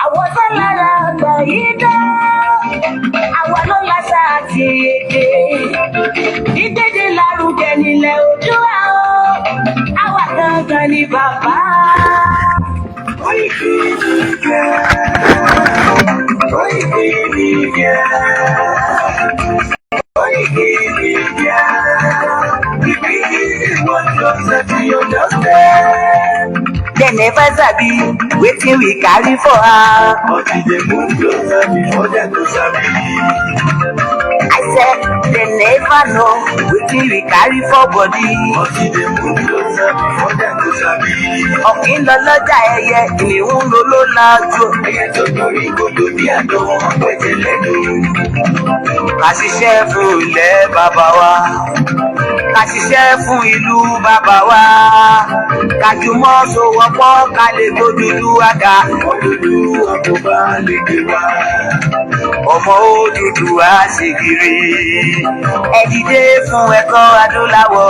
Àwọn tó lára àgbà yìí dá, àwọn ló láṣà àti èdè. Dídédé lárugẹ nílẹ̀ Oòduà o, àwa gangan ni bàbá. Koiki Media, Koiki Media, Koiki Media. They never sabi wetin we carry for her. But they move closer before them to sabi. I said they never know wetin we carry for body. But they move closer before them to sabi. Ọ̀kìn lọ lọ́jà ẹyẹ, ìníhùn ló ló lájú. Ẹyẹ tó torí kodò bí àdó ọ̀pẹ̀tẹ̀ lẹ́nu. Ká ṣiṣẹ́ fún ilẹ̀ bàbá wa. Ká ṣiṣẹ́ fún ìlú bàbá wa. Ká jùmọ̀ sowọ́pọ̀ ká lè gbódùdúwà ga. Odùduwà kò bá lè gbé wa. Ọmọ Odùduwà ṣègìrì. Ẹ dìde fún ẹ̀kọ́ adúláwọ̀.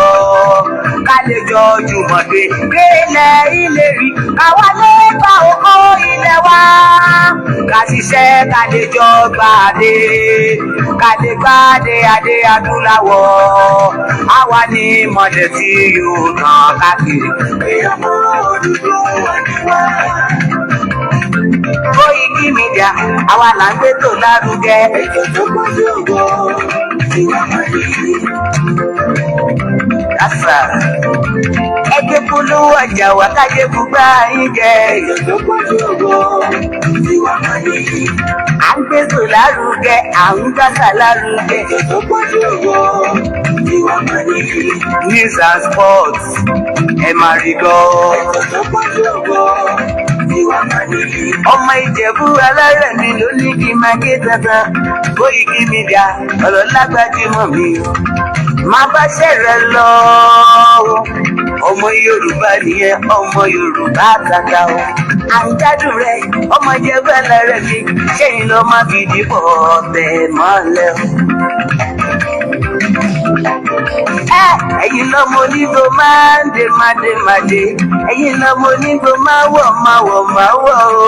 Ká lè jọ jùmọ̀ gbé gbélẹ̀ ìlérí. Káwa lè gba oko ilẹ̀ wa. Ká ṣiṣẹ́ ká lè jọ gbàdé. Ká lè gbàdé adé adúláwọ̀. Àwa ni mọ̀lẹ́ tí yóò tàn káàkiri. Ọmọ Odùduwà ni wá. Koiki Media, àwa là ń gbé tó lárugẹ. Ètò tó gbọ́dọ̀ ògo tí wàá máa yí. Àṣà ẹgbẹ́ polówó ọjà wà kájé gbúgbà yín jẹ. Ètò tó gbọ́dọ̀ ògo tí wàá máa yí. À ń gbé tó lárugẹ, à ń gbàgbà lárugẹ. Ètò tó gbọ́dọ̀ ògo tí wàá máa yí. News and sports ẹ máa rí gbọ́. Ètò tó gbọ́dọ̀ ògo. Ọmọ Ìjẹ̀bú alárẹ̀mí ló ní kí n máa ké dandan. Koiki Media ọ̀rọ̀ lágbájúmọ̀ mi. Má bá ṣẹ̀rẹ̀ lọ. Ọmọ Yorùbá nìyẹn, ọmọ Yorùbá tata o. À ń gbádùn rẹ̀, ọmọ Ìjẹ̀bú alárẹ̀mí. Ṣẹ́yìn ló máa fi dìbò ọ̀tẹ̀ mọ́lẹ̀ o. Ẹ̀yin lọ́mọ onígbò máa ń dé mádémádé. Ẹ̀yin lọ́mọ onígbò máa wọ̀ o.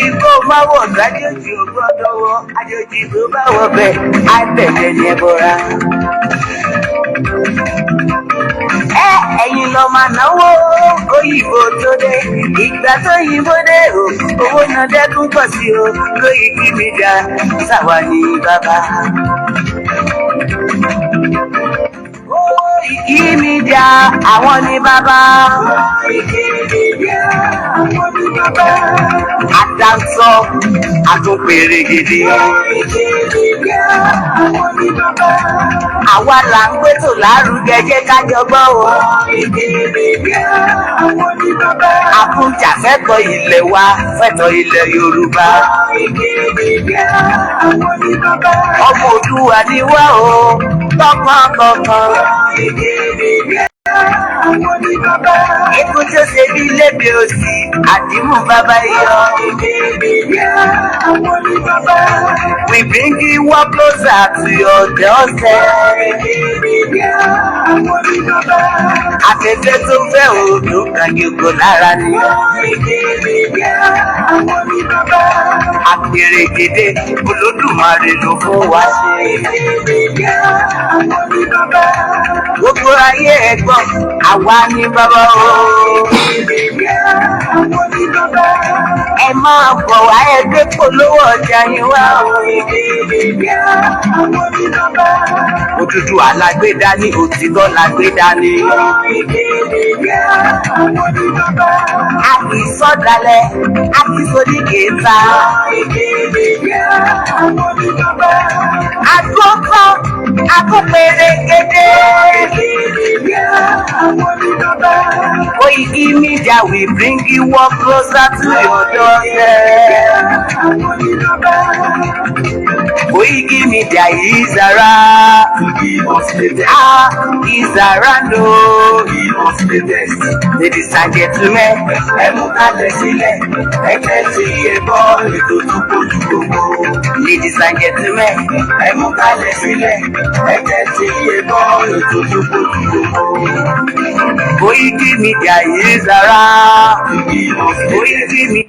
Igbó máa wọ̀ lájòjì ò gbọ́dọ̀ wọ. Àjòjì tó bá wọ bẹ̀ á bẹ̀rẹ̀ ní ẹbọra. Ẹ̀yin lọ máa náwó òyìnbó tó dé. Ìgbà tó yìnbó dé o, owó náà dẹ́kun pọ̀ sí o. Koiki Media ṣàwa ní bàbá. Koiki Media àwọn ní bàbá. Koiki Media àwọn ní bàbá. Àdáńsọ àtúnpèrè gidi. Koiki Media àwọn ní bàbá. Àwa là ń gbé tò lárugẹ jẹ́ ká jọgbọ́ o. Koiki Media àwọn ní bàbá. Àbújá fẹ́tọ̀ ilẹ̀ wa, fẹ́tọ̀ ilẹ̀ Yorùbá. Koiki Media àwọn ní bàbá. Ọmọ Oòduà ni wá o, tọkàntọkàn. Koiki Media àwọn ní bàbá. Ikú tó ṣe bí lébi òsì, àdìmú bàbá yọ. Koiki Media àwọn ní bàbá. We bring you one closer to your doorstep. Koiki Media àwọn ní bàbá. Afẹ́fẹ́ tó fẹ́ òòlù kan yòókù lára ni. Koiki Media àwọn ní bàbá. Àpèrè gèdè Olódùmarè ló fún wa ṣe. Koiki Media àwọn ní bàbá. Gbogbo ayé ẹ̀gbọ́n, àwa ní bàbá o. Koiki Media àwọn ní bàbá. Ẹ máa bọ̀ wá ẹgbẹ́ polówó ọjà yín wá o. Koiki Media àwọn ní bàbá. Odùduwà lágbèdá ní òtítọ́ lágbèdá ní. Koiki Media àwọn ní bàbá. A kì í sọ̀dálẹ̀, a kì í sódì kẹta. Koiki Media àwọn ní bàbá. Àkókò àkópèrè kéde. Koiki Media àwọn ní bàbá. Koiki Media we bring you one closer to your doorstep. Àwọn ní bàbá. Koiki Media is around. Give us the best. Is around o. Give us the best. Ladies and gentlemen, ẹ mú kalẹ̀ sílẹ̀. Ẹ tẹ́tí ẹ bọ́ ètò tó kojú gbogbo. ladies and gentlemen, ẹ mú kálẹ̀ sílẹ̀, ẹ jẹ́ ti iye gbọ́ ètò tó bójú lóko. Koiki Media is around. Koiki Media.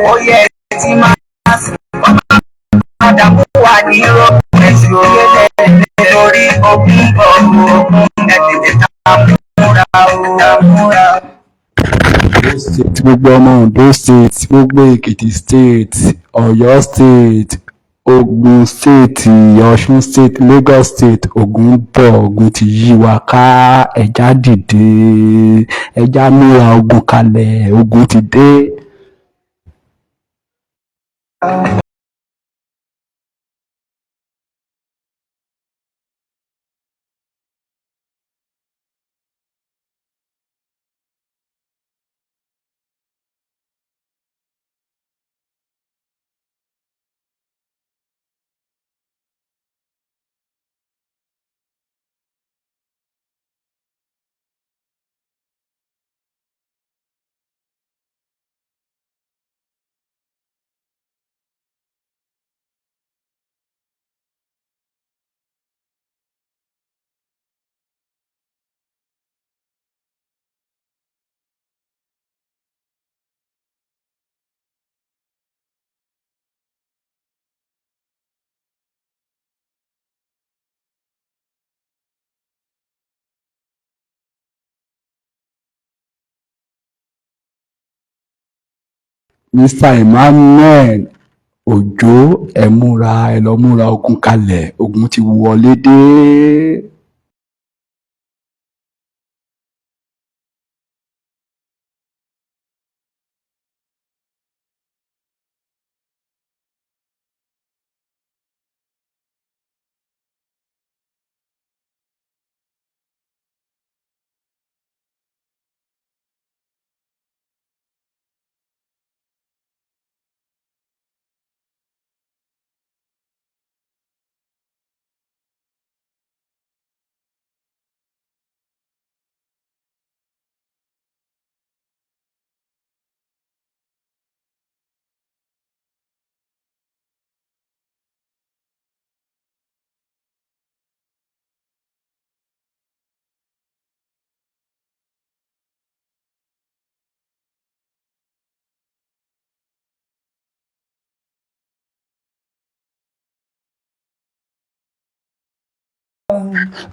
Ó yẹ tí máa sùn Ádámù wà ní ẹ̀sùn òyìnlẹ̀ lórí ogún ọ̀run ẹ̀tẹ̀tẹ̀ tá múra. Gbogbo ọmọ Ondo state, gbogbo Èkìtì state, Ọ̀yọ́ state, Ògùn state, Ọ̀ṣun state, Lagos state, Ògùn ń bọ̀, Ògùn ti yí wa ká, ẹja dìde, ẹja múra ogun kalẹ̀, Ògùn ti dé. Mr Emmanuel Òjó, ẹ múra, ẹ lọ múra ogun kalẹ̀, Ògùn ti wọlé dé.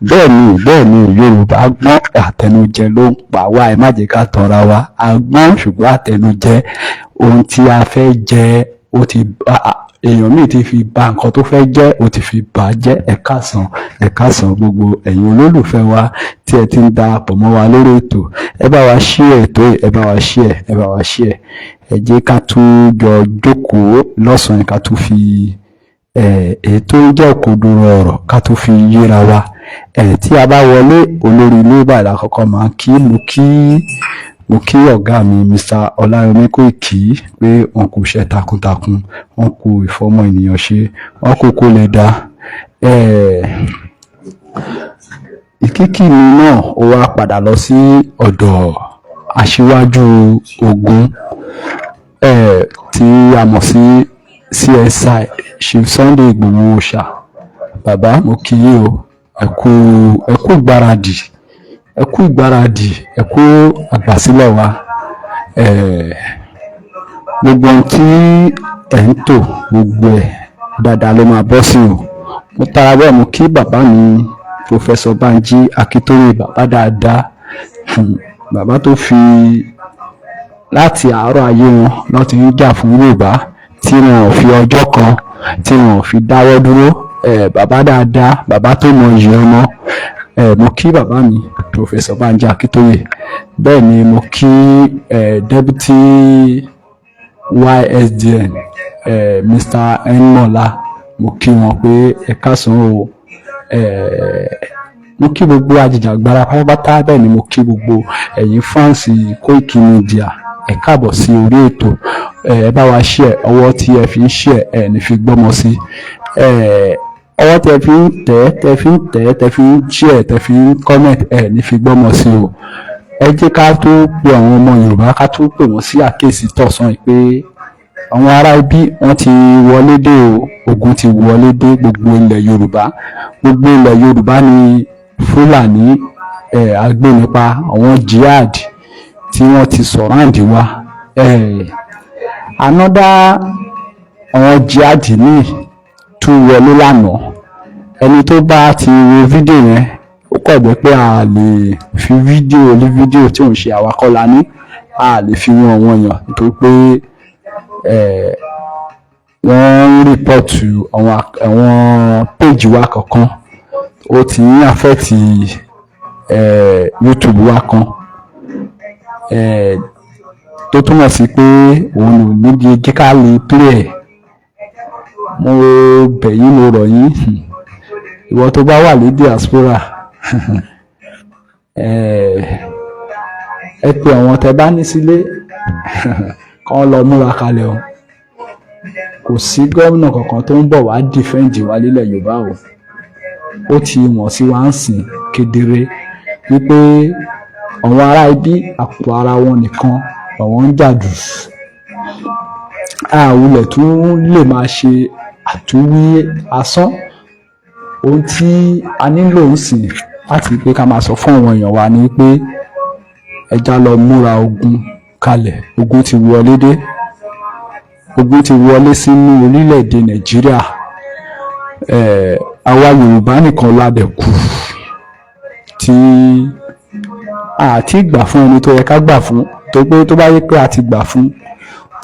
bẹ́ẹ̀ ni Yorùbá gbọ́n, àtẹnujẹ ló ń pa wá, ẹ má jẹ́ ká tanra wa. A gbọ́n ṣùgbọ́n àtẹnujẹ, ohun tí a fẹ́ jẹ ó ti èèyàn míì ti fi ba nǹkan tó fẹ́ jẹ́ ó ti fi bà á jẹ́. Ẹ káàsán gbogbo ẹ̀yin olólùfẹ́ wa tí ẹ ti ń darapọ̀ mọ́ wa lórí ètò. Ẹ bá wa share ètò yìí, ẹ bá wa share. Ẹ jẹ́ ká tún jọ jókòó lọ́sàn-án ká tún fi èyí tó ń jẹ́ òkodoro ọ̀rọ̀ ká tún fi yíra wa. Tí a bá wọlé, olórí ilé báyìí lákọ́kọ́ máa mo kí ọ̀gá mi Mr. Ọláyọmí Kóìkí pé wọn kò ṣe takuntakun, wọn kò ìfọmọ ènìyàn ṣe, wọn kò lè dá. Ìkíkí mi náà ó wá padà lọ sí ọ̀dọ̀ aṣíwájú ogun tí a mọ̀ sí CSI Chief Sunday Igboho Oòṣà. Bàbá mo kí yín o, ẹ kú ìgbáradì, ẹ kú àgbàsílẹ̀ wa. Gbogbo ohun tí ẹ̀ ń tò, gbogbo ẹ̀ dáadáa ló máa bọ́ sí o. Mo tara bẹ́ẹ̀ mo kí bàbá mi Professor Banji Akintoye, bàbá dáadáa, bàbá tó fi láti àárọ̀ ayé wọn lọ́ ti ń jà fún Yorùbá tí wọn ò fi ọjọ́ kan tí wọn ò fi dáwọ́ dúró. Bàbá dáadáa, bàbá tó mọ iyì ọmọ. Mo kí bàbá mi Professor Banji Akintoye. Bẹ́ẹ̀ ni mo kí Deputy YSDN Mr. Enmola, mo kí wọn pé ẹ káàsán o. Mo kí gbogbo ajìjàgbara pátápátá. Bẹ́ẹ̀ ni mo kí gbogbo ẹ̀yin fáǹsì Koiki Media, ẹ káàbọ̀ sí orí ètò. Ẹ bá wa share, ọwọ́ tí ẹ fi ń share ẹ ní fi gbọ́mọ sí. Ọwọ́ tẹ fi ń tẹ fi ń share, tẹ fi ń comment ẹ ní fi gbọ́mọ sí o. Ẹ jẹ́ ká tó pe àwọn ọmọ Yorùbá, ká tó pè wọ́n sí àkíyèsí tọ̀sán pé àwọn ará ibi wọ́n ti wọlé dé o, ogun ti wọlé dé gbogbo ilẹ̀ Yorùbá. Gbogbo ilẹ̀ Yorùbá ni Fúlàní agbénipa, àwọn jihad tí wọ́n ti surround wa. Àwọn jihad míì tún wọlé lánàá. Ẹni tó bá ti wo fídíò yẹn, ó kọ̀ jẹ́ pé a lè fi fídíò tí òun ṣe àwakọ́lá ní, a lè fi wọn àwọn èèyàn nítorí pé wọ́n ń rìpọ́ọ̀tù àwọn péjì wa kọ̀ọ̀kan. Ó ti ń affect YouTube wa kan, tó túmọ̀ sí pé òun ò ní jẹ́ ká lè play ẹ̀. Mo bẹ̀ yín, mo rọ̀ yín, ìwọ tó bá wà ní diaspora, ẹ pé àwọn tẹ bá ní sílé kán lọ múra kalẹ̀ o. Kò sí gómìnà kankan tó ń bọ̀ wá defend wa nílẹ̀ Yorùbá o. Ó ti wọ̀n sí wa ń sìn kedere wípé àwọn ará ibi àpò ara wọn nìkan làwọn ń jà jù. Àwùlẹ̀ tún lè máa ṣe àtúwí asán. Ohun tí a nílò ń sìn láti pé ká máa sọ fún àwọn èèyàn wa ni pé ẹja lọ múra ogun kalẹ̀. Ogun ti wọlé dé, ogun ti wọlé sínú orílẹ̀-èdè Nàìjíríà. Àwa Yorùbá nìkan la dẹ̀ kù tí a ti gbà fún ẹni tó yẹ ká gbà fún. Tó pé tó bá yẹ pé a ti gbà fún,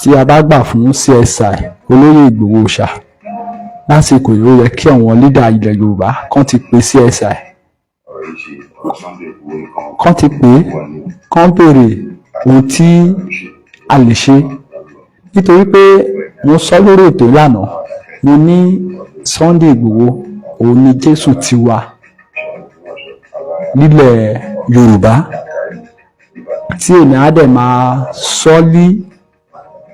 tí a bá gbà fún CSI olóyè Ìgbòho Òòṣà lásìkò yìí, ó yẹ kí àwọn leader ilẹ̀ Yorùbá kán ti pe CSI, kán ti pè é, kán béèrè ohun tí a lè ṣe. Nítorí pé mo sọ lórí ètò lánàá, mo ní Sunday Igboho òun ni Jésù tiwa nílẹ̀ Yorùbá, tí èmi á dẹ̀ máa sọ́lí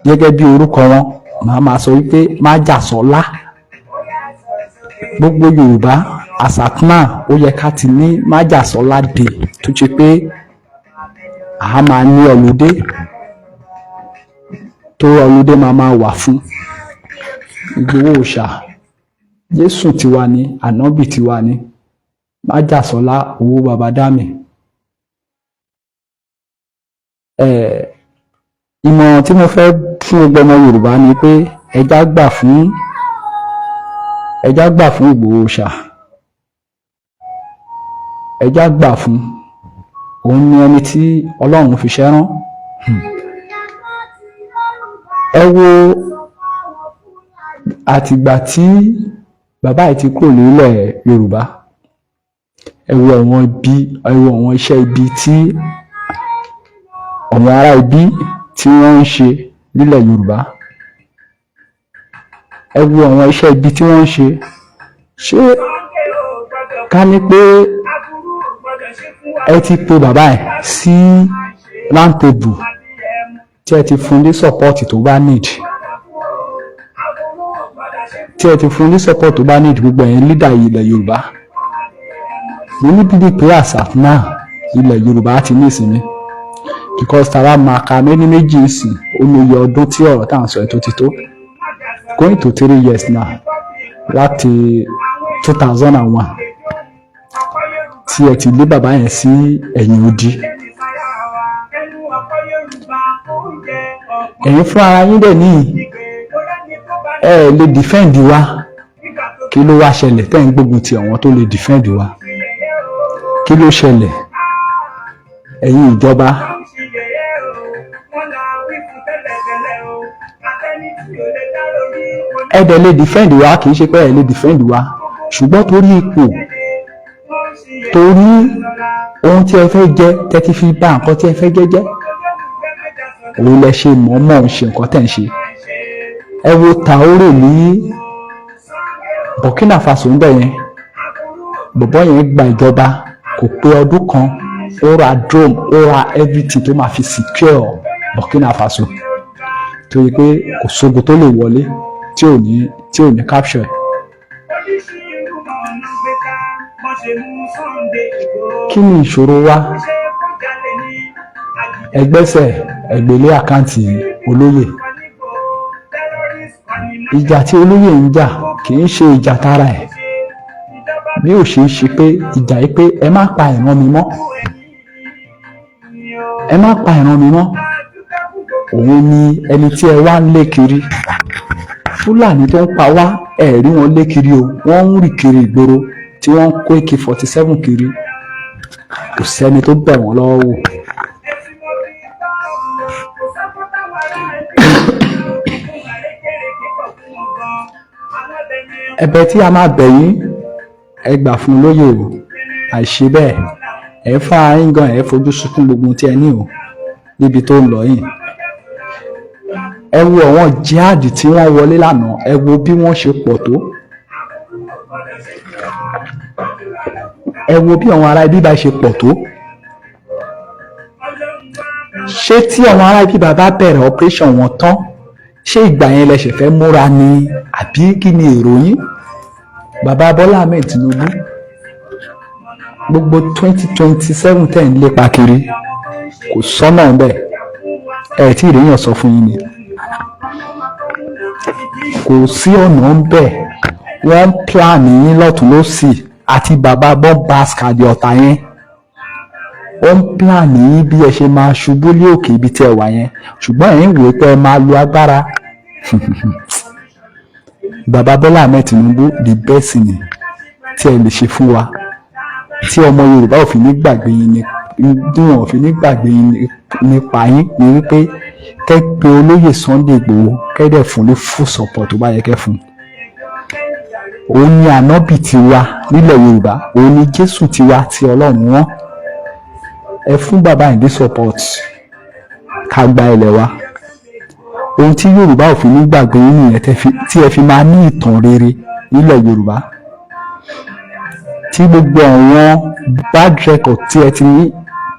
gẹ́gẹ́ bí orúkọ wọn, màá máa sọ wípé Májàsọ́lá. Gbogbo Yorùbá àsàkánà ó yẹ ká ti ní Májàsọ́lá dé, tó ṣe pé a máa ní ọlùdé, tó ọlùdé máa wà fún. Ìgbòho Òòṣà, Jésù tiwa ni, ànábì tiwa ni, Májàsọ́lá owó baba dámì. Ìmọ̀ràn tí mo fẹ́ fún gbogbo ọmọ Yorùbá ni pé ẹjá gbà fún Ìgbòho Òòṣà. ẹjá gbà fún òun ni ẹni tí Ọlọ́run fi ṣẹ́ rán. Ẹ wo àtìgbà tí bàbá yìí ti kúrò nílẹ̀ Yorùbá, ẹ wo àwọn iṣẹ́ ibi tí àwọn ará ibi tí wọ́n ń ṣe nílẹ̀ Yorùbá. Ẹ wo àwọn iṣẹ́ ibi tí wọ́n ń ṣe. Ṣé ká ní pé ẹ ti pe bàbá ẹ̀ sí round table tí ẹ ti fún ní support tó bá need, gbogbo ẹ̀yin leader ilẹ̀ Yorùbá, mo ní bíbí pé àṣà náà ilẹ̀ Yorùbá ti ní ìsinmi, because tàwa máa ka méjì ìsìn ó ní iye ọdún tí ọ̀rọ̀ tá à ń sọ ètò ti tó, going to 3 years now, láti 2001 tí ẹ ti lé bàbá yẹn sí ẹ̀yìn odi. Ẹ̀yin fún ara yín dẹ̀ níyì ẹ lè defend wa, kí ló wá ṣẹlẹ̀ tẹ́ ń gbógun ti àwọn tó lè defend wa? Kí ló ṣẹlẹ̀? Ẹ̀yin ìjọba ẹ dẹ̀ lè defend wa, kì í ṣe pé ẹ lè defend wa, ṣùgbọ́n torí ipò, torí ohun tí ẹ fẹ́ jẹ tẹ́ ti fi bà nǹkan tí ẹ fẹ́ jẹ́ òun lẹ ṣe mọ̀ọ́mọ̀ ń ṣe nǹkan tẹ́ ń ṣe. Ẹ wo Traoré ní Burkina Faso ń bẹ̀ yẹn, bọ̀bọ́ yẹn gba ìjọba kò pé ọdún kan, ó ra drone, ó ra everything tó máa fi secure Burkina Faso, torí pé kò sógun tó lè wọlé tí ò ní capture. Kí ni ìṣòro wa? Ẹgbẹ́sẹ̀ ẹgbẹ̀lé àkáǹtì olóyè. Ìjà tí olóyè ń jà kì í ṣe ìjà tara ẹ̀, bí ó ṣe pé ìjà yìí pé ẹ má pa ìran mi mọ́, ẹ má pa ìran mi mọ́. Òun ni ẹni tí ẹ wá ń lé kiri. Fúlàní tó ń pa wá ẹ rí wọn lé kiri o, wọ́n ń rìn kiri ìgboro tí wọ́n ń kó AK-47 kiri, kò sẹ́ni tó bẹ̀ wọ́n lọ́wọ́ wò. Ẹ̀bẹ̀ tí a máa bẹ̀ yín, ẹ gbà fún lóyè o, àìṣe bẹ́ẹ̀ ẹ fún ara yín gan, ẹ fojú sunkún gbogbo tí ẹ ní o níbi tó ń lọ yìí. Ẹ wo àwọn jihad tí wọ́n wọlé lánàá, ẹ wo bí wọ́n ṣe pọ̀ tó, ẹ wo bí àwọn ará ibi bá ṣe pọ̀ tó. Ṣé tí àwọn ará ibi bá bẹ̀rẹ̀ operation wọn tán, ṣé ìgbà yẹn lẹ ṣe fẹ́ múra ni àbí kí ni èrò yín? Bàbá Bọ́lá Ahmed Tinubu, gbogbo 2027 tẹ̀ ń lépa kiri kò sọ́nà ńbẹ̀, ẹ̀ tí ìrèyàn sọ fún yín ni, kò sí ọ̀nà ńbẹ̀. Wọ́n ń plan yín lọ́tún lósì, àti bàbá Bombasca di ọ̀tá yẹn, ó ń plan yín bí ẹ ṣe máa ṣubú lé òkè ibi tí ẹ wà yẹn, ṣùgbọ́n ẹ̀yin wò pé ẹ máa lo agbára. Bàbá Bọ́lá Ahmed Tinubu, the best ni tí ẹ lè ṣe fún wa, tí ọmọ Yorùbá ò fi ní gbàgbé yín ni, tí wọn ò fi ní gbàgbé yín nípa yín, ni wípé kẹ́ pé olóyè Sunday Igboho kẹ́dẹ̀ fún ní full support tó bá yẹ kẹ́ fún. Òun ni ànábì tiwa nílẹ̀ Yorùbá, òun ni Jésù tiwa tí Ọlọ́run rán. Ẹ fún bàbá yìí ní support ká gba ilẹ̀ wa. Ohun tí Yorùbá ò fi ní gbàgbé yín nìyẹn, tí ẹ fi máa ní ìtàn rere nílẹ̀ Yorùbá, tí gbogbo àwọn bad record tí ẹ ti ní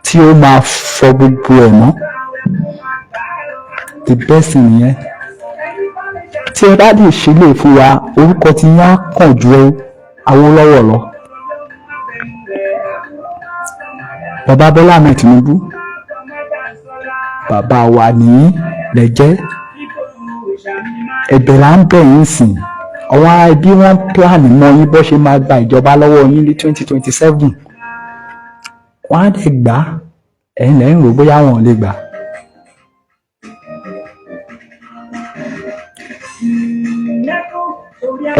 tí ó máa fọ gbogbo ẹ̀ mọ́. The best nìyẹn. Tí ẹ bá lè ṣe lè fún wa, orúkọ tí yín á kàn ju Awólọ́wọ̀ lọ. Bàbá Bọ́lá Ahmed Tinubu, bàbá wa nìyí lẹ jẹ́. Ẹ̀bẹ̀ là ń bẹ̀ yín sìn, àwọn ará ibi wọ́n plan mọ́ yín bó ṣe máa gba ìjọba lọ́wọ́ yín ní 2027. Wọ́n á dẹ̀ gbà, ẹ̀yin lẹ́yìn rò bóyá wọn ò lè gbà.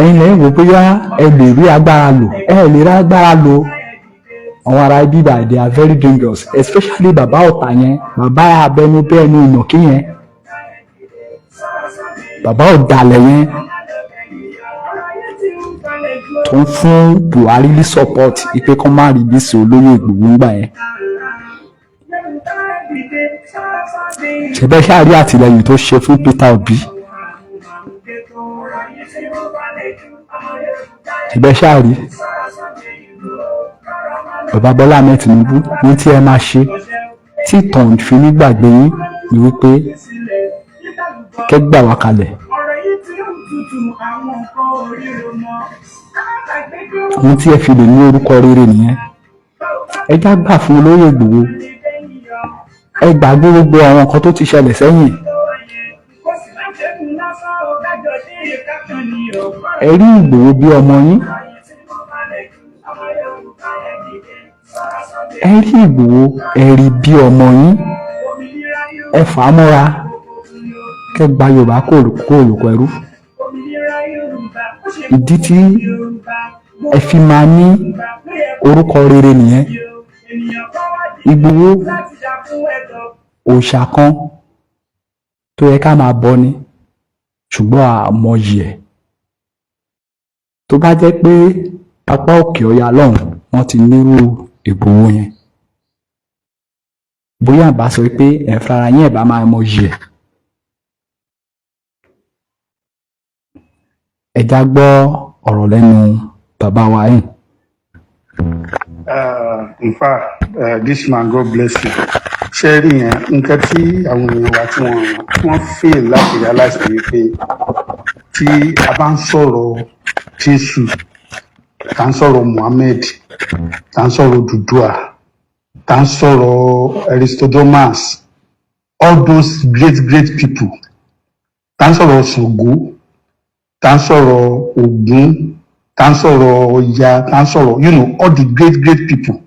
Ẹ̀yin lẹ́yìn rò bóyá ẹ lè rí agbára lò, ẹ lè rí agbára lò. àwọn ará ibi báyìí they are very dangerous, especially bàbá ọ̀tá yẹn, bàbá abẹnú bẹ́ẹ̀ ní ìnàkí yẹn, bàbá ọ̀dàlẹ̀ yẹn tó ń fún Buhari ní support ipe kan má rí bísí olóyè Ìgbòho ńgbà yẹn. ṣẹbẹ́ ṣáà rí àtìlẹyìn tó ṣe fún Peter Obi, ṣẹbẹ́ ṣáà rí bàbá Bọ́lá Ahmed Tinubu ní tí ẹ máa ṣe tí ìtàn fi nígbàgbé yín ni wípé kẹ́gbà wá kalẹ̀. ohun tí ẹ fi lè ní orúkọ rere nìyẹn. ẹ já gbà fún olóyè Ìgbòho, ẹ gbàgbé gbogbo àwọn nǹkan tó ti ṣẹlẹ̀ sẹ́yìn. ẹ rí Ìgbòho bí ọmọ yín, ẹ rí Ìgbòho ẹ rí bí ọmọ yín, ẹ fà á mọ́ra, kẹ́ gba Yorùbá kó olùkọ́ ẹrú. ìdí tí ẹ fi máa ní orúkọ rere nìyẹn. Ìgbòho òòṣà kan tó yẹ ká máa bọ ni, ṣùgbọ́n àmọyì ẹ̀. tó bá jẹ́ pé apá òkè ọya lọ́hùn wọ́n ti nírú Ìgbòho yẹn, bóyá àbá sọ pé ẹ̀ fara yín ẹ̀ bá máa mọyì ẹ̀. ẹ já gbọ́ ọ̀rọ̀ lẹ́nu bàbá wa yìí. In fact, this man, God bless you. Sharing nǹkan tí àwọn èèyàn wa tí wọ́n fail láti realize ni pé tí a bá ń sọ̀rọ̀ Jésù, tá ń sọ̀rọ̀ Muhammad, tá ń sọ̀rọ̀ Odùduwà, tá ń sọ̀rọ̀ Aristodemus, all those great people, tá ń sọ̀rọ̀ Ṣàngó, tá ń sọ̀rọ̀ Ògún, tá ń sọ̀rọ̀ Ọya, tá ń sọ̀rọ̀ all the great people.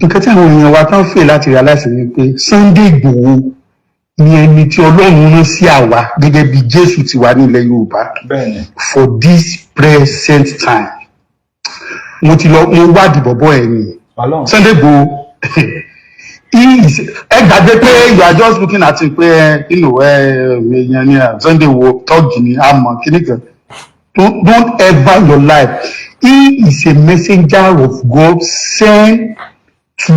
Nǹkan tí àwọn èèyàn wa tán fẹ́ láti realize ni pé Sunday Igboho ni ẹni tí Ọlọ́run rán sí àwa gẹ́gẹ́ bí Jésù ti wà ní ilẹ̀ Yorùbá for this present time. Mo wádìí bọ̀bọ̀ ẹ̀ ni Sunday Igboho ẹ gbàgbé pé you are just looking at it pé èèyàn ni Sunday Igboho tọ́gì ni àmọ́ kìnnìkan. Don't ever in your life. He is a messenger of God sent to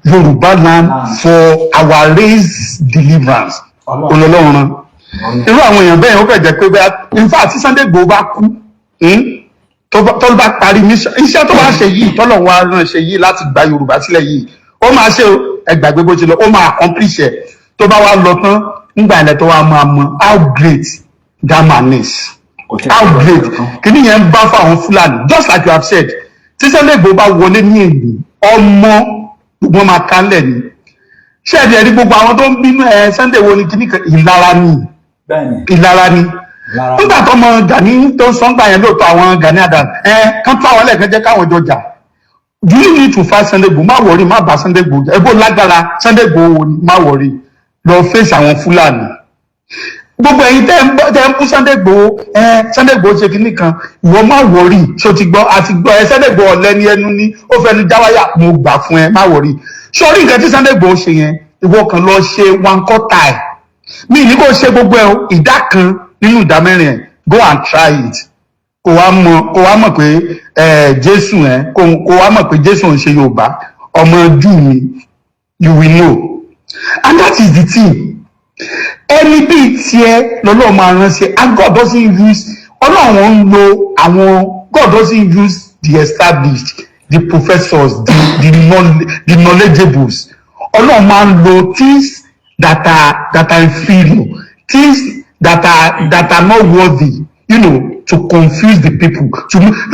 Yoruba land for our race deliverance. Olólọ́run. Irú àwọn èèyàn bẹ́ẹ̀ ó kẹ̀jẹ̀ pé bẹ́ẹ̀ in fact tí Sunday Igboho bá kú tó bá parí iṣẹ́ tó bá ṣe yìí tọ́lọ̀ wa rán ṣe yìí láti gba Yorùbá sílẹ̀ yìí ó máa ṣe ẹgbàgbé bó ṣe lọ ó máa accomplish ẹ̀ tó bá wá lọ tán nígbà ilẹ̀ tó wá máa mọ how great that man is. How great kìíní yẹn ń bá fáwọn Fúlàní just like you have said tí Sunday Igboho bá wọlé ní èyí ọmọ gbogbo máa kánlẹ̀ ni ṣé ẹ̀dí ẹ̀rí gbogbo àwọn tó ń bínú Sunday wo ni kìíní kan ìlara ni nígbà tó mọ Gani tó ń sọ́ngbà yẹn lóòótọ́ àwọn Gani Adams kán tó àwọn ẹlẹ́ẹ̀kan jẹ́ káwọn jọ jà do you need to fight Sunday Igboho má wọrí má bá Sunday Igboho jà ẹgbó lágbára Sunday Igboho má wọrí lọ fèsì àwọn Fúlàní. Gbogbo ẹ̀yin tẹ́ ń bú Sunday Igboho Sunday Igboho ṣe kìíní kan ìwọ má wọrí ṣó ti gbọ́ àti gbọ́ Sunday Igboho ọ̀lẹ́ni ẹnu ní ó fẹnu jáwáyà mo gbà fún ẹ má wọrí sórí nǹkan tí Sunday Igboho ṣe yẹn ìwọ kan lọ ṣe one quarter ẹ̀ mi ní kó ṣe gbogbo ẹ̀ ìdá kan nínú ìdá mẹ́rin ẹ̀ go and try it kó wá mọ̀ pé Jésù kó wá mọ̀ pé Jésù ń ṣe Yorùbá ọmọ Júù ni you will know and that is the thing. Ẹni bíi tiẹ̀ lọ́lọ́run máa rán sí and God doesn't use Ọlọ́run ń lo àwọn God doesn't use the established the professors the knowledgeables Ọlọ́run máa ń lo things that are inferior things that are not worthy to confuse the people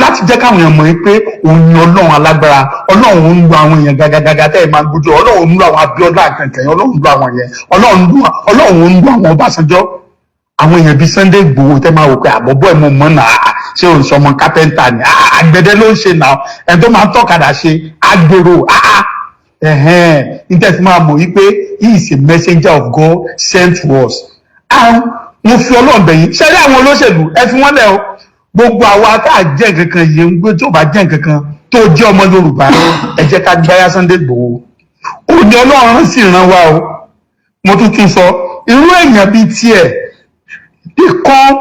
láti jẹ́ káwọn èèyàn mọ̀ pé òun ni Ọlọ́run alágbára Ọlọ́run ń lo àwọn èèyàn gàgàgàgà tẹ́ ẹ̀ máa gbójú Ọlọ́run ń lo àwọn Abíọ́lá kankan Ọlọ́run ń lo àwọn yẹn Ọlọ́run ń lo àwọn Ọbásanjọ́ àwọn èèyàn bíi Sunday Igboho tẹ́ máa wò pé àbọ̀bọ̀ ẹ̀ mọ̀ mọ́ náà ṣé òun sọmọ kápẹ́ńtà ni àgbẹ̀dẹ ló ń ṣe náà ẹ̀ tó máa ń tọ́kadà ṣe agbèrò níta fi máa mọ̀ wípé he is a messenger of God sent to us. Mo fi Ọlọ́run bẹ̀yìn ṣẹ́rí àwọn olóṣèlú ẹ fi wọ́n lẹ̀ o gbogbo àwa tá a jẹ́ nǹkan kan yìí ń gbé tí ò bá jẹ́ nǹkan kan tó jẹ́ ọmọ Yorùbá ẹ jẹ́ ká gbáyà Sunday Igboho òní Ọlọ́run sì ràn wá o mo tún sọ irú èèyàn bíi tiẹ̀ they come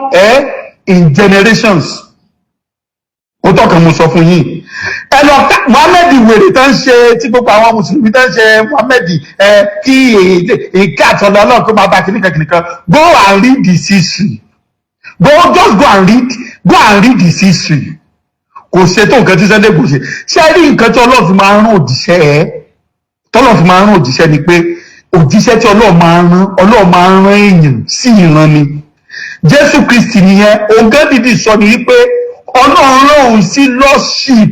in generations ó tọkàn mo sọ fún yín ẹ lọ Muhammed wèrè tó ń ṣe tí gbogbo àwọn mùsùlùmí tó ń ṣe Muhammed kí èké àtọ̀lọ́ Ọlọ́run tó máa bá kìnnìkan go and read the history just go and read the history kò ṣe tó nǹkan tí Sunday Igboho ṣe rí nǹkan tí Ọlọ́run fi máa ń rán òjíṣẹ́ tọ́lọ́run fi máa ń rán òjíṣẹ́ ni pé òjíṣẹ́ tí Ọlọ́run máa ń rán èèyàn sí ìran ni Jésù Kristi nìyẹn òǹgẹ́ dídì sọ ni wípé Ọlọ́run rán òun sí lordship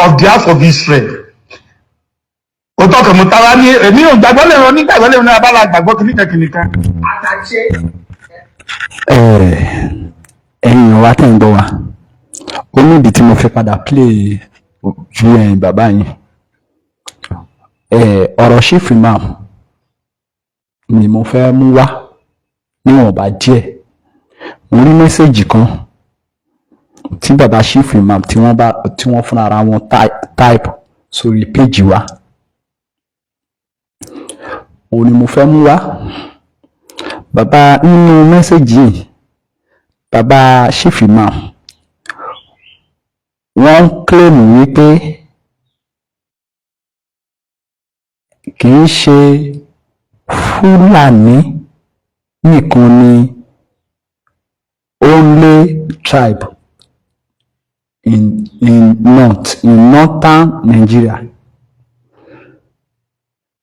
of the house of Israel ó tọkàn mọ́ tara ní èmi ò gbàgbọ́ lè rán nígbàgbọ́ lè rán ní abala gbàgbọ́ kìnnìkan. ẹ̀yin wa tẹ̀ ń gbọ́ wa ó ní ìdí tí mo fi padà play ju ẹ̀yin bàbá yín ọ̀rọ̀ Chief Imam ni mo fẹ́ mú wá níwọ̀nba díẹ̀ mo rí mẹ́sẹ̀gì kan tí bàbá Chief Imam tí wọ́n fúnra ara wọn type sórí péjì wa òun ni mo fẹ́ mú wá bàbá nínú mẹ́sẹ̀gì yìí bàbá Chief Imam wọ́n claim wípé kì í ṣe Fúlàní nìkan ni only tribe in northern Nigeria.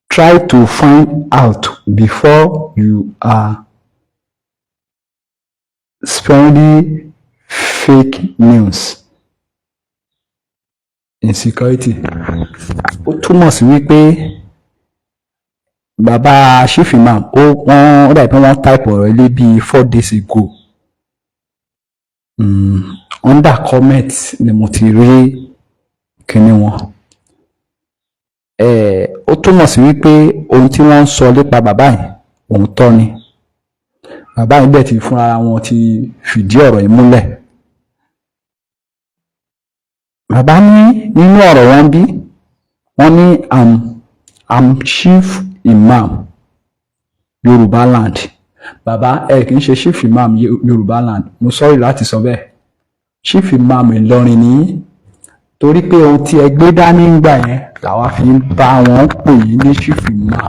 Try to find out before you are spreading fake news. Insecurity. Ó túmọ̀ sí wípé bàbá Chief Imam ó dàbí wọ́n type ọ̀rọ̀ ilé bíi 4 days ago. Under comment ni mo ti rí kíní wọn. Ó túmọ̀ sí wípé ohun tí wọ́n ń sọ nípa bàbá yìí òun tọ́ ni. Bàbá yìí bẹ̀ ti fúnra wọn ti fìdí ọ̀rọ̀ yìí múlẹ̀. Bàbá ní nínú ọ̀rọ̀ wọn bí wọ́n ní I'm Chief Imam Yorùbá land. Bàbá kì í ṣe Chief Imam Yorùbá land, mo sọ́rí láti sọ bẹ́ẹ̀. Chief Imam Ìlọrin ní torí pé ohun tí ẹ gbé dání ń gbà yẹn làwa fi ń bá wọn pè yín ní Chief Imam